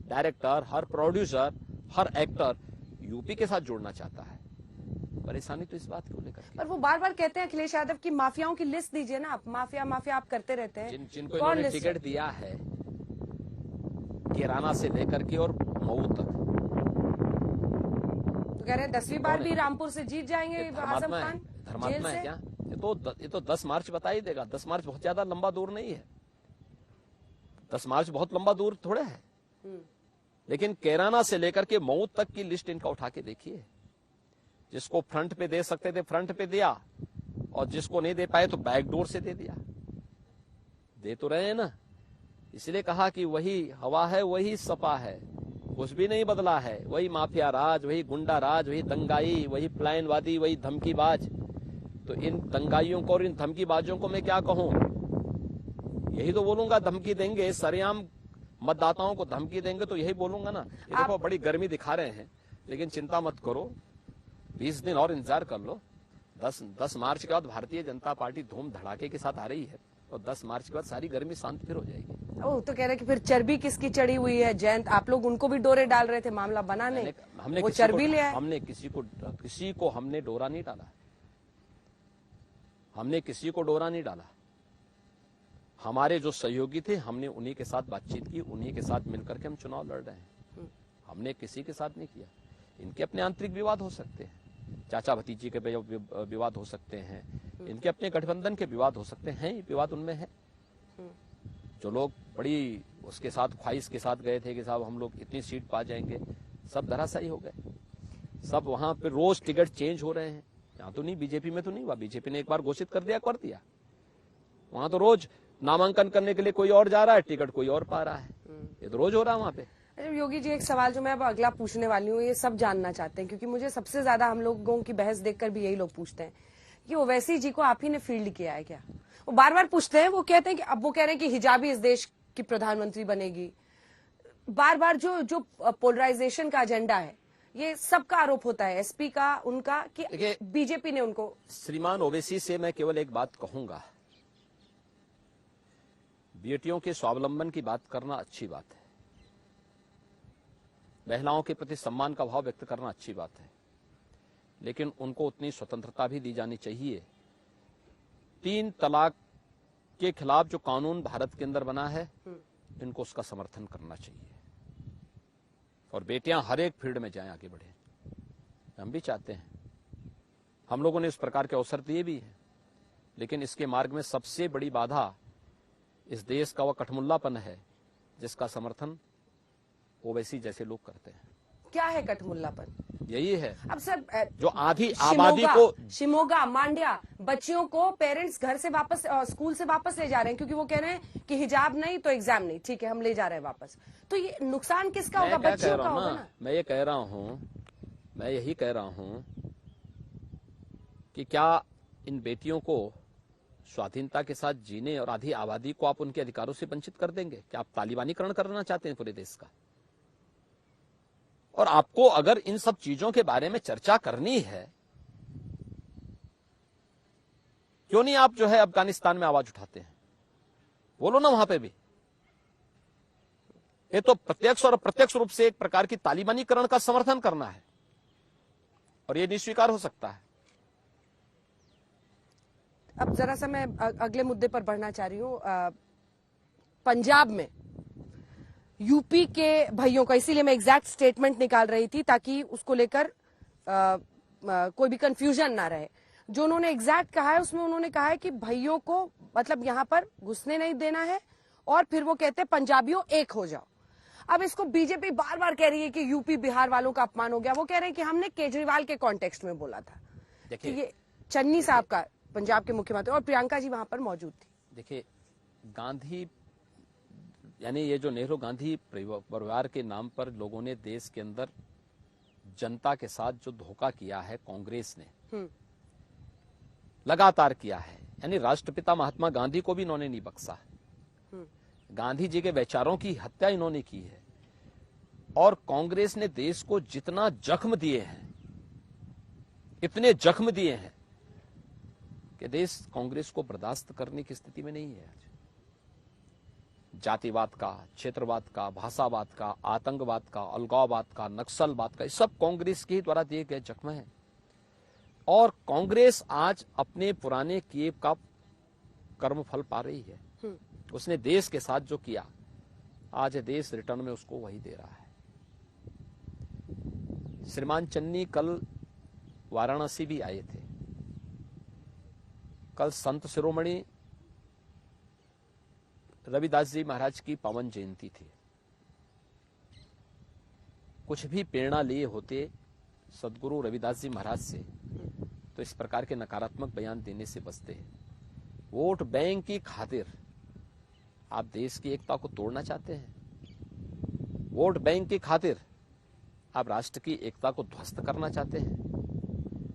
डायरेक्टर, हर प्रोड्यूसर, हर एक्टर यूपी के साथ जोड़ना चाहता है। परेशानी तो इस बात को लेकर। पर वो बार बार कहते हैं अखिलेश यादव की माफियाओं की लिस्ट दीजिए ना आप। माफिया माफिया आप करते रहते हैं। जिनको इन्होंने टिकट दिया है किराना से लेकर के और मऊ तक, तो कह रहे हैं 10वीं बार भी रामपुर से जीत जाएंगे आजम खान। धर्मात्मा है क्या? ये तो 10 मार्च बता ही देगा। 10 मार्च बहुत ज्यादा लंबा दूर नहीं है। 10 मार्च बहुत लंबा दूर थोड़े है। लेकिन कैराना से लेकर के मऊ तक की लिस्ट इनका उठा के देखिए। जिसको फ्रंट पे दे सकते थे फ्रंट पे दिया, और जिसको नहीं दे पाए तो बैकडोर से दे दिया। दे तो रहे हैं ना। इसलिए कहा कि वही हवा है, वही सपा है, कुछ भी नहीं बदला है। वही माफिया राज, वही गुंडा राज, वही दंगाई, वही पलायनवादी, वही धमकीबाज। तो इन दंगाइयों को और इन धमकीबाजों को मैं क्या कहूं? यही तो बोलूंगा। धमकी देंगे, सरेआम मतदाताओं को धमकी देंगे तो यही बोलूंगा ना। ये देखो बड़ी गर्मी दिखा रहे हैं, लेकिन चिंता मत करो, 20 दिन और इंतजार कर लो। 10 मार्च के बाद भारतीय जनता पार्टी धूम धड़ाके के साथ आ रही है, और 10 मार्च के बाद सारी गर्मी शांत फिर हो जाएगी। ओह, तो कह रहे कि फिर चर्बी किसकी चढ़ी हुई है? जयंत, आप लोग उनको भी डोरे डाल रहे थे मामला बनाने। हमने वो चर्बी ले आए। हमने किसी को हमने डोरा नहीं डाला। हमने किसी को डोरा नहीं डाला। हमारे जो सहयोगी थे हमने उन्हीं के साथ बातचीत की, उन्हीं के साथ मिलकर के हम चुनाव लड़ रहे हैं। हमने किसी के साथ नहीं किया। इनके अपने आंतरिक विवाद हो सकते हैं, चाचा भतीजी के विवाद हो सकते हैं, इनके अपने गठबंधन के विवाद हो सकते हैं। ये विवाद उनमें है। जो लोग बड़ी उसके साथ ख्वाहिश के साथ गए थे कि साहब हम लोग इतनी सीट पा जाएंगे, सब धराशायी हो गए। सब वहां पे रोज टिकट चेंज हो रहे हैं। यहाँ तो नहीं, बीजेपी में तो नहीं हुआ। बीजेपी ने एक बार घोषित कर दिया। वहां तो रोज नामांकन करने के लिए कोई और जा रहा है, टिकट कोई और पा रहा है। ये तो रोज हो रहा है वहां पे। योगी जी, एक सवाल जो मैं अब अगला पूछने वाली हूँ, ये सब जानना चाहते हैं, क्योंकि मुझे सबसे ज्यादा हम लोगों की बहस देखकर भी यही लोग पूछते हैं कि ओवैसी जी को आप ही ने फील्ड किया है क्या? वो बार बार पूछते हैं। वो कहते हैं कि अब वो कह रहे हैं कि हिजाबी इस देश की प्रधानमंत्री बनेगी। बार बार जो पोलराइजेशन का एजेंडा है, ये सबका आरोप होता है, एसपी का, उनका, कि बीजेपी ने उनको। श्रीमान ओवैसी से मैं केवल एक बात कहूंगा, बेटियों के स्वावलंबन की बात करना अच्छी बात है, महिलाओं के प्रति सम्मान का भाव व्यक्त करना अच्छी बात है, लेकिन उनको उतनी स्वतंत्रता भी दी जानी चाहिए। 3 तलाक के खिलाफ जो कानून भारत के अंदर बना है, इनको उसका समर्थन करना चाहिए, और बेटियां हर एक फील्ड में जाएं, आगे बढ़े। हम भी चाहते हैं। हम लोगों ने इस प्रकार के अवसर दिए भी हैं, लेकिन इसके मार्ग में सबसे बड़ी बाधा इस देश का वह कठमुल्लापन है, जिसका समर्थन ओवैसी जैसे लोग करते हैं। क्या है कठमुल्लापन? यही है। अब सर, जो आधी आबादी को, शिमोगा, मांड्या, बच्चियों को पेरेंट्स घर से वापस, स्कूल से वापस ले जा रहे हैं, क्योंकि वो कह रहे हैं कि हिजाब नहीं तो एग्जाम नहीं, ठीक है हम ले जा रहे हैं वापस। तो ये नुकसान किसका होगा? बच्चियों का होगा ना। मैं यही कह रहा हूं कि क्या इन बेटियों को स्वाधीनता के साथ जीने और आधी आबादी को आप उनके अधिकारों से वंचित कर देंगे? क्या आप तालिबानीकरण करना चाहते हैं पूरे देश का? और आपको अगर इन सब चीजों के बारे में चर्चा करनी है, क्यों नहीं आप जो है अफगानिस्तान में आवाज उठाते हैं? बोलो ना वहां पे भी। ये तो प्रत्यक्ष और अप्रत्यक्ष रूप से एक प्रकार की तालिबानीकरण का समर्थन करना है, और ये नहीं स्वीकार हो सकता है। अब जरा सा मैं अगले मुद्दे पर बढ़ना चाह रही हूँ। पंजाब में यूपी के भाइयों का, इसीलिए मैं एग्जैक्ट स्टेटमेंट निकाल रही थी ताकि उसको लेकर कोई भी कंफ्यूजन ना रहे। जो उन्होंने एग्जैक्ट कहा है उसमें उन्होंने कहा है कि भाइयों को मतलब यहां पर घुसने नहीं देना है, और फिर वो कहते हैं पंजाबियों एक हो जाओ। अब इसको बीजेपी बार बार कह रही है कि यूपी बिहार वालों का अपमान हो गया। वो कह रहे हैं कि हमने केजरीवाल के कॉन्टेक्स्ट में बोला था। देखिए, ये चन्नी साहब का, पंजाब के मुख्यमंत्री, और प्रियंका जी वहां पर मौजूद थी। देखिए, गांधी यानी ये जो नेहरू गांधी परिवार के नाम पर लोगों ने देश के अंदर जनता के साथ जो धोखा किया है कांग्रेस ने, लगातार किया है। यानी राष्ट्रपिता महात्मा गांधी को भी इन्होंने नहीं बख्शा। गांधी जी के विचारों की हत्या इन्होंने की है। और कांग्रेस ने देश को जितना जख्म दिए हैं, इतने जख्म दिए हैं कि देश कांग्रेस को बर्दाश्त करने की स्थिति में नहीं है। जातिवाद का, क्षेत्रवाद का, भाषावाद का, आतंकवाद का, अलगाववाद का, नक्सलवाद का, ये सब कांग्रेस के द्वारा दिए गए जख्म हैं। और कांग्रेस आज अपने पुराने किए का कर्मफल पा रही है। उसने देश के साथ जो किया, आज देश रिटर्न में उसको वही दे रहा है। श्रीमान चन्नी कल वाराणसी भी आए थे। कल संत शिरोमणि रविदास जी महाराज की पावन जयंती थी। कुछ भी प्रेरणा लिए होते सदगुरु रविदास जी महाराज से, तो इस प्रकार के नकारात्मक बयान देने से बचते हैं। वोट बैंक की खातिर आप देश की एकता को तोड़ना चाहते हैं। वोट बैंक की खातिर आप राष्ट्र की एकता को ध्वस्त करना चाहते हैं।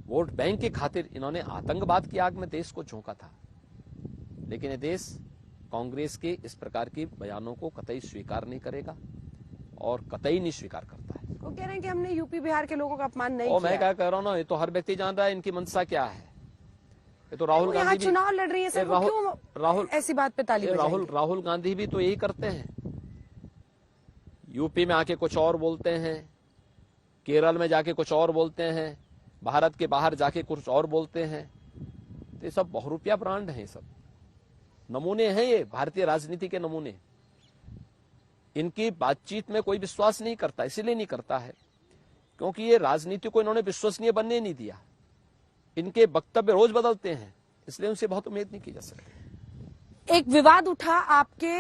वोट बैंक की खातिर इन्होंने आतंकवाद की आग में देश को झोंका था। लेकिन ये देश कांग्रेस के इस प्रकार के बयानों को कतई स्वीकार नहीं करेगा और कतई नहीं स्वीकार करता है। वो कह रहे हैं कि हमने यूपी बिहार के लोगों का अपमान नहीं किया। मैं क्या कह रहा हूँ ना, ये तो हर व्यक्ति जान रहा है इनकी मंशा क्या है। ये तो राहुल गांधी भी चुनाव लड़ रही है सर, राहुल ऐसी बात पे ताली बजाएंगे। राहुल गांधी भी तो यही करते हैं। यूपी में आके कुछ और बोलते हैं, केरल में जाके कुछ और बोलते हैं, भारत के बाहर जाके कुछ और बोलते हैं। तो ये सब बहुरूपिया ब्रांड हैं, सब नमूने हैं, ये भारतीय राजनीति के नमूने। इनकी बातचीत में कोई विश्वास नहीं करता। इसीलिए नहीं करता है क्योंकि ये राजनीति को इन्होंने विश्वसनीय बनने नहीं दिया। इनके वक्तव्य रोज बदलते हैं, इसलिए उनसे बहुत उम्मीद नहीं की जा सकती। एक विवाद उठा आपके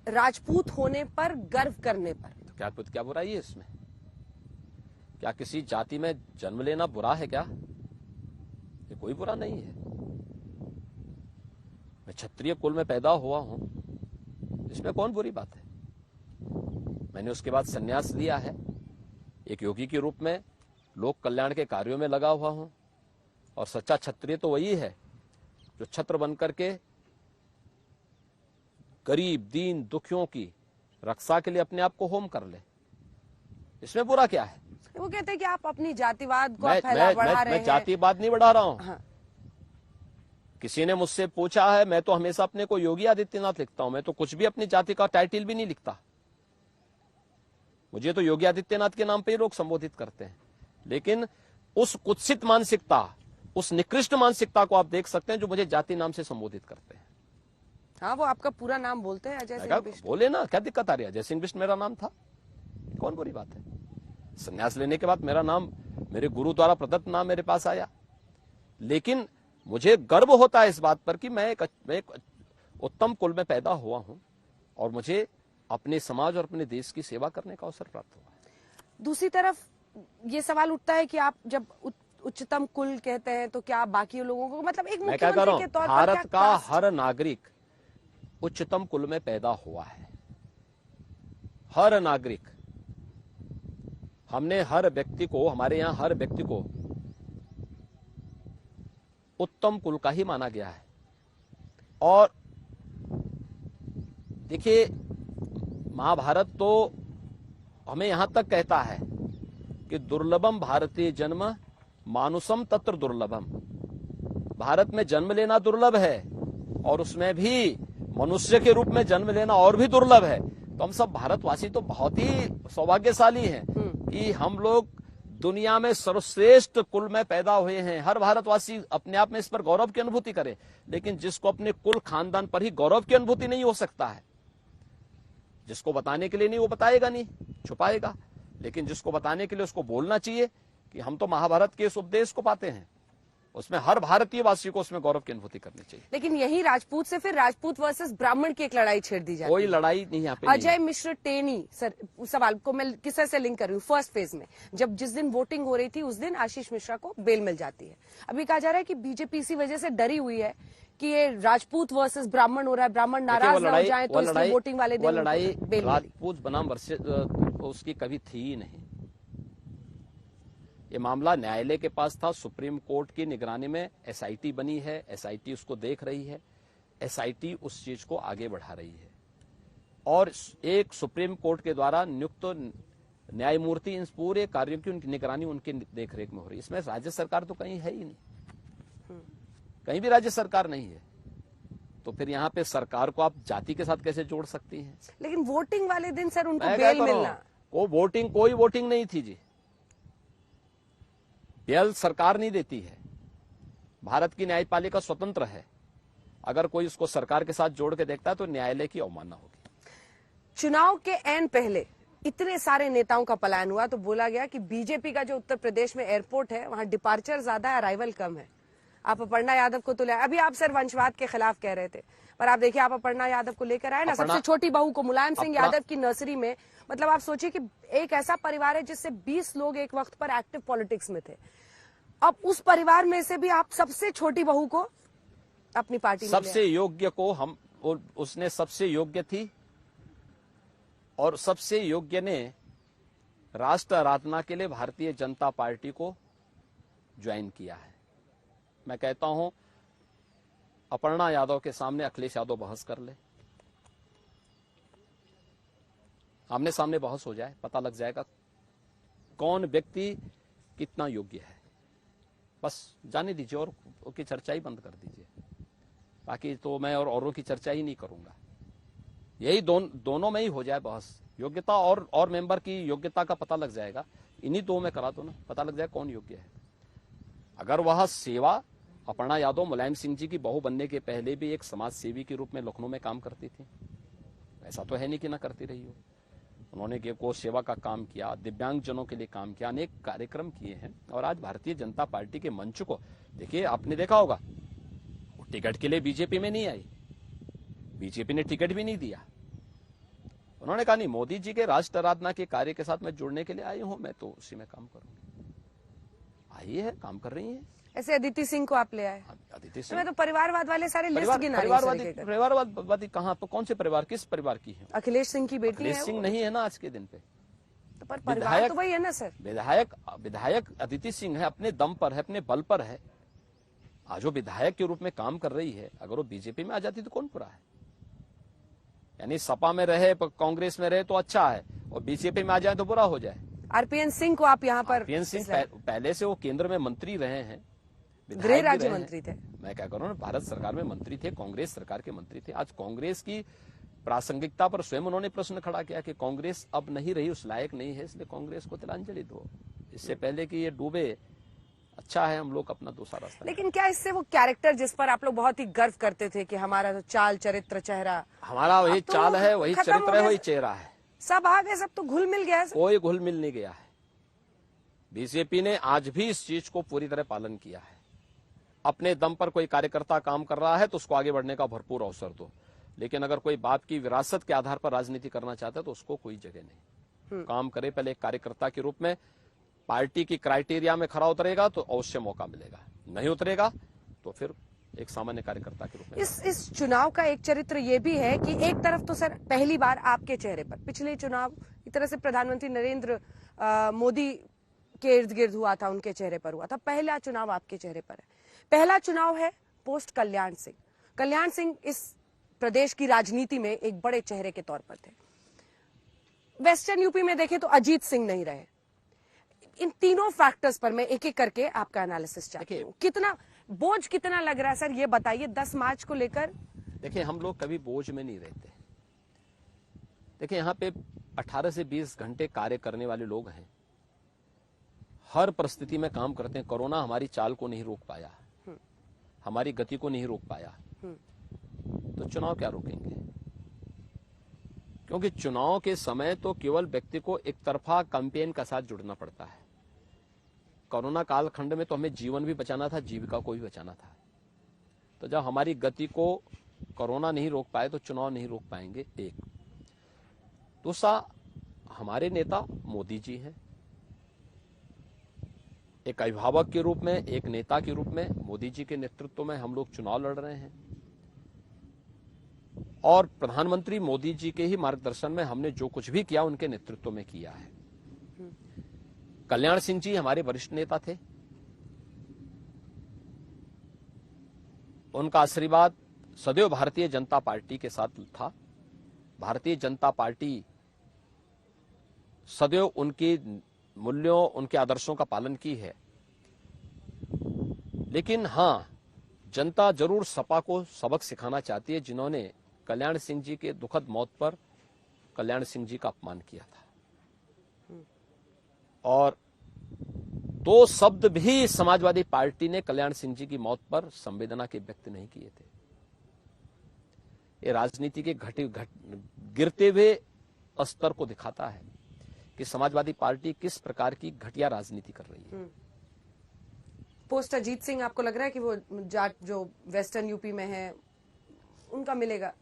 राजपूत होने पर, गर्व करने पर। तो क्या बुराई है इसमें? क्या किसी जाति में जन्म लेना बुरा है क्या? ये कोई बुरा नहीं है। मैं क्षत्रिय कुल में पैदा हुआ हूं, इसमें कौन बुरी बात है? मैंने उसके बाद संन्यास लिया है, एक योगी के रूप में लोक कल्याण के कार्यों में लगा हुआ हूं। और सच्चा क्षत्रिय तो वही है जो छत्र बनकर के गरीब दीन दुखियों की रक्षा के लिए अपने आप को होम कर ले। इसमें बुरा क्या है? वो कहते हैं कि आप अपनी जातिवाद को बढ़ा रहे हैं। मैं जातिवाद नहीं बढ़ा रहा हूं। हाँ। किसी ने मुझसे पूछा है, मैं तो हमेशा अपने को योगी आदित्यनाथ लिखता हूं। मैं तो कुछ भी अपनी जाति का टाइटल भी नहीं लिखता। मुझे तो योगी आदित्यनाथ के नाम पे ही लोग संबोधित करते हैं। लेकिन उस कुत्सित मानसिकता, उस निकृष्ट मानसिकता को आप देख सकते हैं जो मुझे जाति नाम से संबोधित करते हैं। हाँ, वो आपका पूरा नाम बोलते हैं, अजय सिंह बिष्ट। बोले ना, क्या दिक्कत आ रही है? अजय सिंह बिष्ट मेरा नाम था, कौन बुरी बात है? संन्यास लेने के बाद मेरा नाम, मेरे गुरु द्वारा प्रदत्त नाम मेरे पास आया। लेकिन मुझे गर्व होता है इस बात पर कि मैं एक उत्तम कुल में पैदा हुआ हूं और मुझे अपने समाज और अपने देश की सेवा करने का अवसर प्राप्त हुआ है। दूसरी तरफ ये सवाल उठता है कि आप जब उच्चतम कुल कहते हैं तो क्या बाकी लोगों को, मतलब एक मुख्यमंत्री के तौर पर, भारत का हर नागरिक उच्चतम कुल में पैदा हुआ है। हर नागरिक, हमने हर व्यक्ति को, हमारे यहां हर व्यक्ति को उत्तम कुल का ही माना गया है। और देखिए, महाभारत तो हमें यहां तक कहता है कि दुर्लभम भारतीय जन्म मानुषम तत्र दुर्लभम। भारत में जन्म लेना दुर्लभ है और उसमें भी मनुष्य के रूप में जन्म लेना और भी दुर्लभ है। तो हम सब भारतवासी तो बहुत ही सौभाग्यशाली हैं कि हम लोग दुनिया में सर्वश्रेष्ठ कुल में पैदा हुए हैं। हर भारतवासी अपने आप में इस पर गौरव की अनुभूति करे, लेकिन जिसको अपने कुल खानदान पर ही गौरव की अनुभूति नहीं हो सकता है, जिसको बताने के लिए नहीं वो बताएगा नहीं, छुपाएगा, लेकिन जिसको बताने के लिए उसको बोलना चाहिए कि हम तो महाभारत के इस उपदेश को पाते हैं, उसमें हर भारतीय वासी को उसमें गौरव की अनुभूति करनी चाहिए। लेकिन यही राजपूत से फिर राजपूत वर्सेस ब्राह्मण की एक लड़ाई छेड़ दी जाती है। कोई लड़ाई नहीं यहाँ पे। अजय मिश्र टेनी सर, उस सवाल को मैं किससे से लिंक कर रही हूँ। फर्स्ट फेज में जब जिस दिन वोटिंग हो रही थी उस दिन आशीष मिश्रा को बेल मिल जाती है। अभी कहा जा रहा है कि बीजेपी इसी वजह से डरी हुई है कि ये राजपूत वर्सेस ब्राह्मण हो रहा है, ब्राह्मण नाराज ना हो जाए तो इसलिए वोटिंग वाले दिन लड़ाई बेल राजपूत बनाम वर्सेस उसकी कभी थी ही नहीं। ये मामला न्यायालय के पास था, सुप्रीम कोर्ट की निगरानी में एसआईटी बनी है, एसआईटी उसको देख रही है, एसआईटी उस चीज को आगे बढ़ा रही है और एक सुप्रीम कोर्ट के द्वारा नियुक्त न्यायमूर्ति इन पूरे कार्यों की उनकी निगरानी उनकी देखरेख में हो रही है। इसमें राज्य सरकार तो कहीं है ही नहीं, कहीं भी राज्य सरकार नहीं है, तो फिर यहाँ पे सरकार को आप जाति के साथ कैसे जोड़ सकती हैं? लेकिन वोटिंग वाले दिन सर उनको बेल मिलना, कोई वोटिंग नहीं थी जी, बेल सरकार नहीं देती है। भारत की न्यायपालिका स्वतंत्र है, अगर कोई उसको सरकार के साथ जोड़ के देखता है तो न्यायालय की अवमानना होगी। चुनाव के एन पहले इतने सारे नेताओं का पलायन हुआ तो बोला गया कि बीजेपी का जो उत्तर प्रदेश में एयरपोर्ट है वहां डिपार्चर ज्यादा है, अराइवल कम है। आप अपर्णा यादव को तो ले, अभी आप सर वंशवाद के खिलाफ कह रहे थे, पर आप देखिए आप अपर्णा यादव को लेकर आए ना, सबसे छोटी बहू को मुलायम सिंह यादव की नर्सरी में। मतलब आप सोचिए कि एक ऐसा परिवार है जिससे 20 लोग एक वक्त पर एक्टिव पॉलिटिक्स में थे, अब उस परिवार में से भी आप सबसे छोटी बहू को अपनी पार्टी में सबसे योग्य को हम, उसने सबसे योग्य थी और सबसे योग्य ने राष्ट्र आराधना के लिए भारतीय जनता पार्टी को ज्वाइन किया है। मैं कहता हूं अपर्णा यादव के सामने अखिलेश यादव बहस कर ले, आमने सामने बहस हो जाए, पता लग जाएगा कौन व्यक्ति कितना योग्य है। बस जाने दीजिए और की चर्चा ही बंद कर दीजिए, बाकी तो मैं और औरों की चर्चा ही नहीं करूंगा। यही दोनों में ही हो जाए बहस, योग्यता और मेंबर की योग्यता का पता लग जाएगा। इन्हीं दो में करा दो ना, पता लग जाए कौन योग्य है। अगर वह सेवा, अपर्णा यादव मुलायम सिंह जी की बहू बनने के पहले भी एक समाज सेवी के रूप में लखनऊ में काम करती थी, ऐसा तो है नहीं कि ना करती रही हो। उन्होंने गो सेवा का काम किया, दिव्यांगजनों के लिए काम किया, अनेक कार्यक्रम किए हैं। और आज भारतीय जनता पार्टी के मंच को देखिए, आपने देखा होगा टिकट के लिए बीजेपी में नहीं आई, बीजेपी ने टिकट भी नहीं दिया। उन्होंने कहा नहीं, मोदी जी के राष्ट्र आराधना के कार्य के साथ मैं जुड़ने के लिए आई हूं, मैं तो उसी में काम करूंगी। आई है, काम कर रही है। ऐसे अदिति सिंह को आप ले आए। अदिति सिंह, मैं तो परिवारवाद वाले सारे लिस्ट गिना रही हूं। परिवारवादी कहाँ, कौन से परिवार, किस परिवार की है? अखिलेश सिंह की बेटी है। अखिलेश सिंह नहीं है ना आज के दिन पे, तो पर परिवार तो वही है ना सर। विधायक अदिति सिंह है, अपने दम पर है, अपने बल पर है। आज वो विधायक के रूप में काम कर रही है, अगर वो बीजेपी में आ जाती तो कौन बुरा है? यानी सपा में रहे, कांग्रेस में रहे तो अच्छा है, और बीजेपी में आ जाए तो बुरा हो जाए। आरपीएन सिंह को आप यहाँ पर, आरपीएन सिंह पहले से वो केंद्र में मंत्री रहे हैं, गृह राज्य मंत्री थे। मैं क्या करूं ना, भारत सरकार में मंत्री थे, कांग्रेस सरकार के मंत्री थे। आज कांग्रेस की प्रासंगिकता पर स्वयं उन्होंने प्रश्न खड़ा किया कि कांग्रेस अब नहीं रही, उस लायक नहीं है, इसलिए कांग्रेस को तिलांजलि दो, इससे पहले कि ये डूबे। अच्छा है हम लोग अपना दूसरा रास्ता। लेकिन क्या इससे वो कैरेक्टर जिस पर आप लोग बहुत ही गर्व करते थे कि हमारा तो चाल चरित्र चेहरा, हमारा वही तो चाल है, वही चरित्र है, वही चेहरा है, सब आ गए, सब तो घुल मिल गया है। कोई घुल मिल नहीं गया है। बीजेपी ने आज भी इस चीज को पूरी तरह पालन किया है। अपने दम पर कोई कार्यकर्ता काम कर रहा है तो उसको आगे बढ़ने का भरपूर अवसर दो, लेकिन अगर कोई बाप की विरासत के आधार पर राजनीति करना चाहता है तो उसको कोई जगह नहीं। काम करे पहले एक कार्यकर्ता के रूप में, पार्टी की क्राइटेरिया में खरा उतरेगा तो अवश्य मौका मिलेगा, नहीं उतरेगा तो फिर एक सामान्य कार्यकर्ता के रूप में। इस चुनाव का एक चरित्र ये भी है कि एक तरफ तो सर पहली बार आपके चेहरे पर, पिछले चुनाव एक तरह से प्रधानमंत्री नरेंद्र मोदी के इर्द गिर्द हुआ था, उनके चेहरे पर हुआ था, पहला चुनाव आपके चेहरे पर है। पहला चुनाव है पोस्ट कल्याण सिंह। कल्याण सिंह इस प्रदेश की राजनीति में एक बड़े चेहरे के तौर पर थे। वेस्टर्न यूपी में देखें तो अजीत सिंह नहीं रहे। इन तीनों फैक्टर्स पर मैं एक एक करके आपका एनालिसिस चाहती हूँ। कितना बोझ कितना लग रहा है सर, ये बताइए 10 मार्च को लेकर। देखिए, हम लोग कभी बोझ में नहीं रहते। देखिए, यहाँ पे 18 से 20 घंटे कार्य करने वाले लोग हैं। हर परिस्थिति में काम करते हैं। कोरोना हमारी चाल को नहीं रोक पाया, हमारी गति को नहीं रोक पाया, तो चुनाव क्या रोकेंगे? क्योंकि चुनाव के समय तो केवल व्यक्ति को एक तरफा कैंपेन का साथ जुड़ना पड़ता है। कोरोना कालखंड में तो हमें जीवन भी बचाना था, जीविका को भी बचाना था। तो जब हमारी गति को कोरोना नहीं रोक पाए तो चुनाव नहीं रोक पाएंगे। एक दूसरा, हमारे नेता मोदी जी हैं। एक अभिभावक के रूप में, एक नेता के रूप में मोदी जी के नेतृत्व में हम लोग चुनाव लड़ रहे हैं और प्रधानमंत्री मोदी जी के ही मार्गदर्शन में हमने जो कुछ भी किया उनके नेतृत्व में किया है। कल्याण सिंह जी हमारे वरिष्ठ नेता थे, उनका आशीर्वाद सदैव भारतीय जनता पार्टी के साथ था। भारतीय जनता पार्टी सदैव उनके मूल्यों, उनके आदर्शों का पालन की है। लेकिन हां, जनता जरूर सपा को सबक सिखाना चाहती है, जिन्होंने कल्याण सिंह जी के दुखद मौत पर कल्याण सिंह जी का अपमान किया था। और दो शब्द भी समाजवादी पार्टी ने कल्याण सिंह जी की मौत पर संवेदना के व्यक्त नहीं किए थे। ये राजनीति के गिरते हुए स्तर को दिखाता है कि समाजवादी पार्टी किस प्रकार की घटिया राजनीति कर रही है। पोस्ट अजीत सिंह, आपको लग रहा है कि वो जाट जो वेस्टर्न यूपी में है उनका मिलेगा?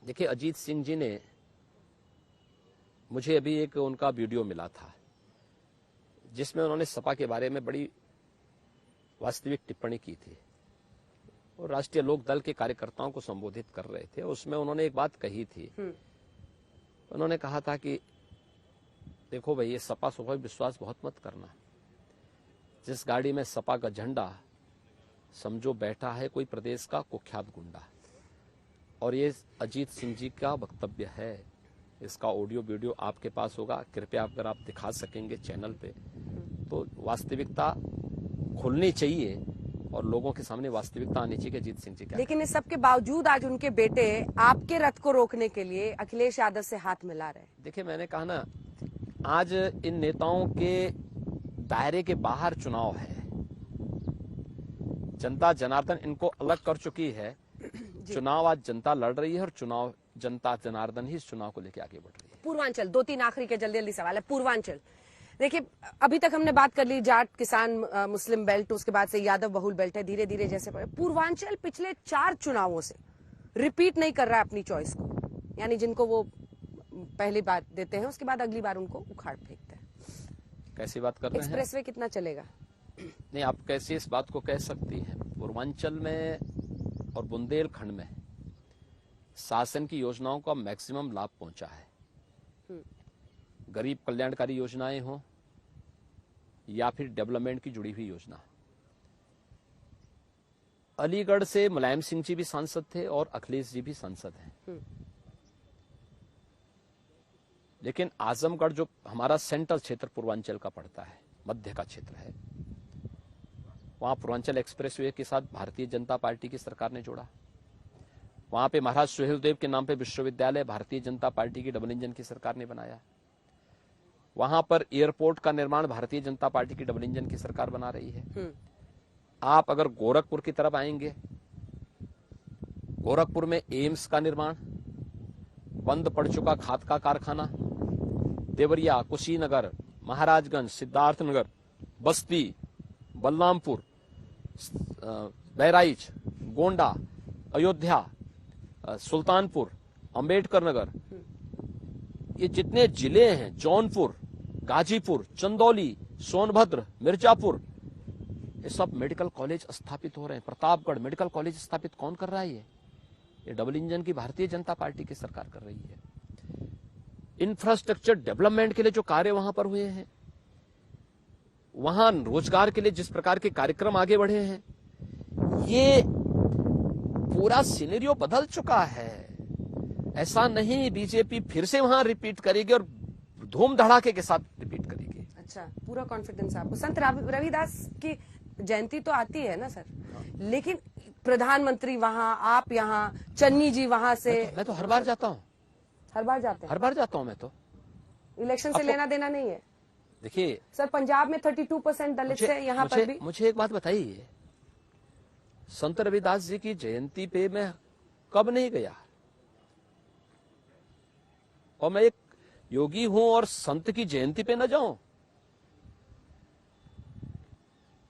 देखिए, अजीत सिंह जी ने, मुझे अभी एक उनका वीडियो मिला था जिसमें उन्होंने सपा के बारे में बड़ी वास्तविक टिप्पणी की थी और राष्ट्रीय लोक दल के कार्यकर्ताओं को संबोधित कर रहे थे। उसमें उन्होंने एक बात कही थी। उन्होंने कहा था कि देखो भाई, ये सपा सुपा विश्वास बहुत मत करना। जिस गाड़ी में सपा का झंडा समझो बैठा है कोई प्रदेश का कुख्यात गुंडा। और ये अजीत सिंह जी का वक्तव्य है। इसका ऑडियो वीडियो आपके पास होगा, कृपया अगर आप दिखा सकेंगे चैनल पे, तो वास्तविकता खुलनी चाहिए और लोगों के सामने वास्तविकता आनी चाहिए कि अजीत सिंह जी क्या। लेकिन इस सब के बावजूद आज उनके बेटे आपके रथ को रोकने के लिए अखिलेश यादव से हाथ मिला रहे। देखिए, मैंने कहा ना, आज इन नेताओं के दायरे के बाहर चुनाव है। जनता जनार्दन इनको अलग कर चुकी है। चुनाव आज जनता लड़ रही है और चुनाव जनता जनार्दन ही इस चुनाव को लेकर आगे बढ़ रही है। पूर्वांचल, 2-3 आखिरी के जल्दी जल्दी सवाल है। पूर्वांचल, देखिए अभी तक हमने बात कर ली जाट, किसान, मुस्लिम बेल्ट, उसके बाद से यादव बहुल बेल्ट है, धीरे धीरे जैसे पूर्वांचल पिछले 4 चुनावों से रिपीट नहीं कर रहा है अपनी चॉइस को। यानी जिनको वो पहली बार देते हैं उसके बाद अगली बार उनको उखाड़ फेंकते हैं। कैसी बात कर रहे हैं? एक्सप्रेसवे कितना चलेगा? नहीं, आप कैसे इस बात को कह सकती हैं? पूर्वांचल में और बुंदेलखंड में शासन की योजनाओं का मैक्सिमम लाभ पहुंचा है। गरीब कल्याणकारी योजनाएं हो या फिर डेवलपमेंट की जुड़ी हुई योजना। अलीगढ़ से मुलायम सिंह जी भी सांसद थे और अखिलेश जी भी सांसद हैं। लेकिन आजमगढ़ जो हमारा सेंट्रल क्षेत्र पूर्वांचल का पड़ता है, मध्य का क्षेत्र है, वहां पूर्वांचल एक्सप्रेसवे के साथ भारतीय जनता पार्टी की सरकार ने जोड़ा। वहां पे महाराज सुहेलदेव के नाम पे विश्वविद्यालय भारतीय जनता पार्टी की डबल इंजन की सरकार ने बनाया। वहां पर एयरपोर्ट का निर्माण भारतीय जनता पार्टी की डबल इंजन की सरकार बना रही है। आप अगर गोरखपुर की तरफ आएंगे, गोरखपुर में एम्स का निर्माण, बंद पड़ चुका खाद का कारखाना, देवरिया, कुशीनगर, महाराजगंज, सिद्धार्थनगर, बस्ती, बलरामपुर, बहराइच, गोंडा, अयोध्या, सुल्तानपुर, अंबेडकर नगर, ये जितने जिले हैं, जौनपुर, गाजीपुर, चंदौली, सोनभद्र, मिर्जापुर, ये सब मेडिकल कॉलेज स्थापित हो रहे हैं। प्रतापगढ़ मेडिकल कॉलेज स्थापित कौन कर रहा है? ये डबल इंजन की भारतीय जनता पार्टी की सरकार कर रही है। इंफ्रास्ट्रक्चर डेवलपमेंट के लिए जो कार्य वहां पर हुए हैं, वहां रोजगार के लिए जिस प्रकार के कार्यक्रम आगे बढ़े हैं, ये पूरा सिनेरियो बदल चुका है। ऐसा नहीं बीजेपी फिर से वहां रिपीट करेगी और धूम धड़ाके के साथ रिपीट करेगी। अच्छा, पूरा कॉन्फिडेंस आपको। संत रविदास की जयंती तो आती है ना सर, लेकिन प्रधानमंत्री वहां, आप यहाँ, चन्नी जी वहां से। मैं तो हर बार जाता हूँ। हर बार जाते हैं? हर बार जाता हूँ मैं तो। इलेक्शन से लेना देना नहीं है? देखिए सर, पंजाब में 32% दलित है, यहाँ पर भी। मुझे एक बात बताइए, संत रविदास जी की जयंती पे मैं कब नहीं गया? और मैं एक योगी हूं और संत की जयंती पे न जाऊं?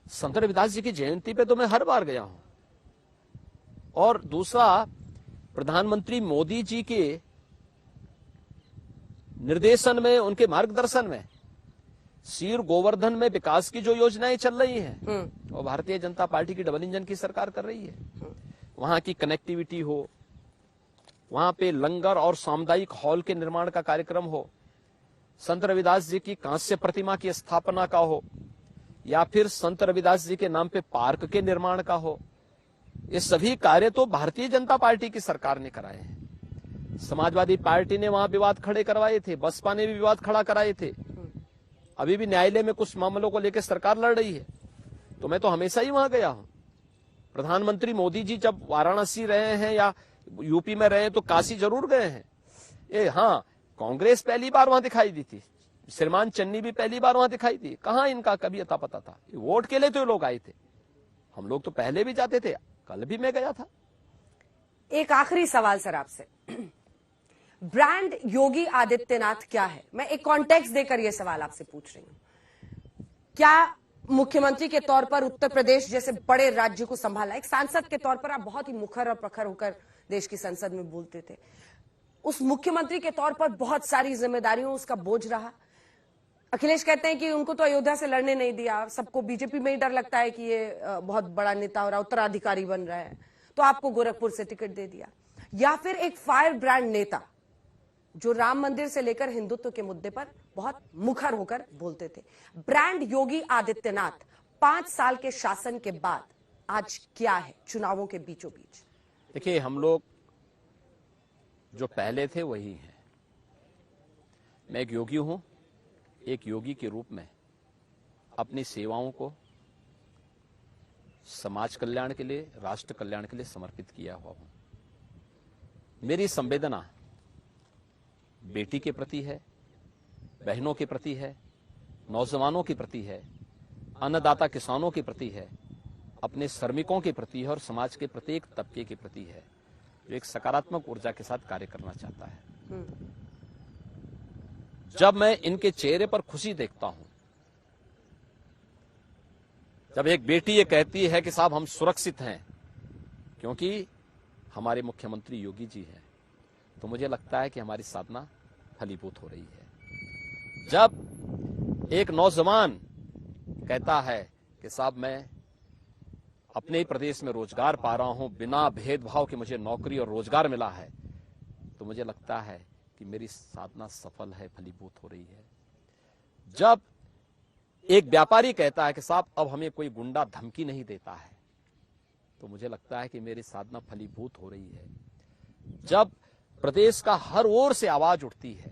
संत रविदास जी की जयंती पे तो मैं हर बार गया हूं। और दूसरा, प्रधानमंत्री मोदी जी के निर्देशन में, उनके मार्गदर्शन में सीर गोवर्धन में विकास की जो योजनाएं चल रही हैं, और भारतीय जनता पार्टी की डबल इंजन की सरकार कर रही है। वहां की कनेक्टिविटी हो, वहां पे लंगर और सामुदायिक हॉल के निर्माण का कार्यक्रम हो, संत रविदास जी की कांस्य प्रतिमा की स्थापना का हो, या फिर संत रविदास जी के नाम पे पार्क के निर्माण का हो, ये सभी कार्य तो भारतीय जनता पार्टी की सरकार ने कराए हैं। समाजवादी पार्टी ने वहां विवाद खड़े करवाए थे, बसपा ने भी विवाद खड़ा कराए थे। अभी भी न्यायालय में कुछ मामलों को लेकर सरकार लड़ रही है, तो मैं तो हमेशा ही वहां गया हूं। प्रधानमंत्री मोदी जी जब वाराणसी रहे हैं या यूपी में रहे हैं तो काशी जरूर गए हैं। हाँ, कांग्रेस पहली बार वहां दिखाई दी थी, श्रीमान चन्नी भी पहली बार वहां दिखाई दी। कहां इनका कभी अता पता था? वोट के लिए तो लोग आए थे, हम लोग तो पहले भी जाते थे, कल भी मैं गया था। एक आखिरी सवाल सर आपसे, ब्रांड योगी आदित्यनाथ क्या है? मैं एक कॉन्टेक्स्ट देकर यह सवाल आपसे पूछ रही हूं। क्या मुख्यमंत्री के तौर पर उत्तर प्रदेश जैसे बड़े राज्य को संभाला, एक सांसद के तौर पर आप बहुत ही मुखर और प्रखर होकर देश की संसद में बोलते थे, उस मुख्यमंत्री के तौर पर बहुत सारी जिम्मेदारियों उसका बोझ रहा। अखिलेश कहते हैं कि उनको तो अयोध्या से लड़ने नहीं दिया, सबको बीजेपी में ही डर लगता है कि ये बहुत बड़ा नेता हो रहा, उत्तराधिकारी बन रहा है, तो आपको गोरखपुर से टिकट दे दिया। या फिर एक फायर ब्रांड नेता जो राम मंदिर से लेकर हिंदुत्व के मुद्दे पर बहुत मुखर होकर बोलते थे। ब्रांड योगी आदित्यनाथ 5 साल के शासन के बाद आज क्या है चुनावों के बीचों बीच? देखिए, हम लोग जो पहले थे वही हैं। मैं एक योगी हूं, एक योगी के रूप में अपनी सेवाओं को समाज कल्याण के लिए, राष्ट्र कल्याण के लिए समर्पित किया हुआ हूं। मेरी संवेदना बेटी के प्रति है, बहनों के प्रति है, नौजवानों के प्रति है, अन्नदाता किसानों के प्रति है, अपने श्रमिकों के प्रति है और समाज के प्रत्येक तबके के प्रति है, जो एक सकारात्मक ऊर्जा के साथ कार्य करना चाहता है। जब मैं इनके चेहरे पर खुशी देखता हूं, जब एक बेटी ये कहती है कि साहब हम सुरक्षित हैं क्योंकि हमारे मुख्यमंत्री योगी जी हैं, तो मुझे लगता है कि हमारी साधना फलीभूत हो रही है। जब एक नौजवान कहता है कि साहब मैं अपने ही प्रदेश में रोजगार पा रहा हूं, बिना भेदभाव के मुझे नौकरी और रोजगार मिला है, तो मुझे लगता है कि मेरी साधना सफल है, फलीभूत हो रही है। जब एक व्यापारी कहता है कि साहब अब हमें कोई गुंडा धमकी नहीं देता है, तो मुझे लगता है कि मेरी साधना फलीभूत हो रही है। जब प्रदेश का हर ओर से आवाज उठती है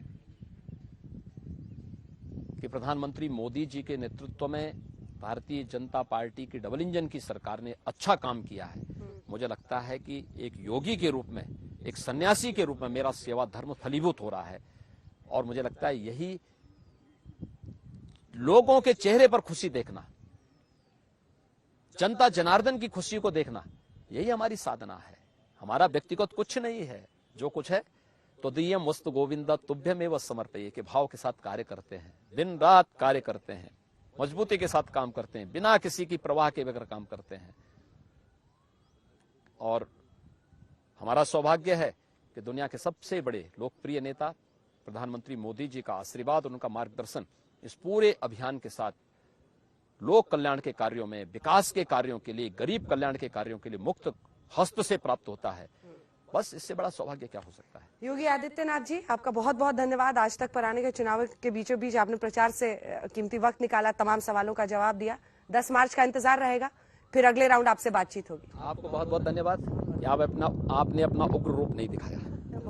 कि प्रधानमंत्री मोदी जी के नेतृत्व में भारतीय जनता पार्टी की डबल इंजन की सरकार ने अच्छा काम किया है, मुझे लगता है कि एक योगी के रूप में, एक सन्यासी के रूप में मेरा सेवा धर्म फलीभूत हो रहा है। और मुझे लगता है यही लोगों के चेहरे पर खुशी देखना, जनता जनार्दन की खुशी को देखना, यही हमारी साधना है। हमारा व्यक्तिगत कुछ नहीं है, जो कुछ है तो दियम वस्तु गोविंदा तुभ्यमेव समर्पये के भाव के साथ कार्य करते हैं, दिन रात कार्य करते हैं, मजबूती के साथ काम करते हैं, बिना किसी की परवाह के बगैर काम करते हैं। और हमारा सौभाग्य है कि दुनिया के सबसे बड़े लोकप्रिय नेता प्रधानमंत्री मोदी जी का आशीर्वाद और उनका मार्गदर्शन इस पूरे अभियान के साथ लोक कल्याण के कार्यों में, विकास के कार्यों के लिए, गरीब कल्याण के कार्यों के लिए मुक्त हस्त से प्राप्त होता है। बस इससे बड़ा सौभाग्य क्या हो सकता है। योगी आदित्यनाथ जी, आपका बहुत बहुत धन्यवाद। आज तक पर आने के चुनाव के बीचों बीच आपने प्रचार से कीमती वक्त निकाला, तमाम सवालों का जवाब दिया। 10 मार्च का इंतजार रहेगा, फिर अगले राउंड आपसे बातचीत होगी। आपको बहुत बहुत धन्यवाद। आपने अपना उग्र रूप नहीं दिखाया।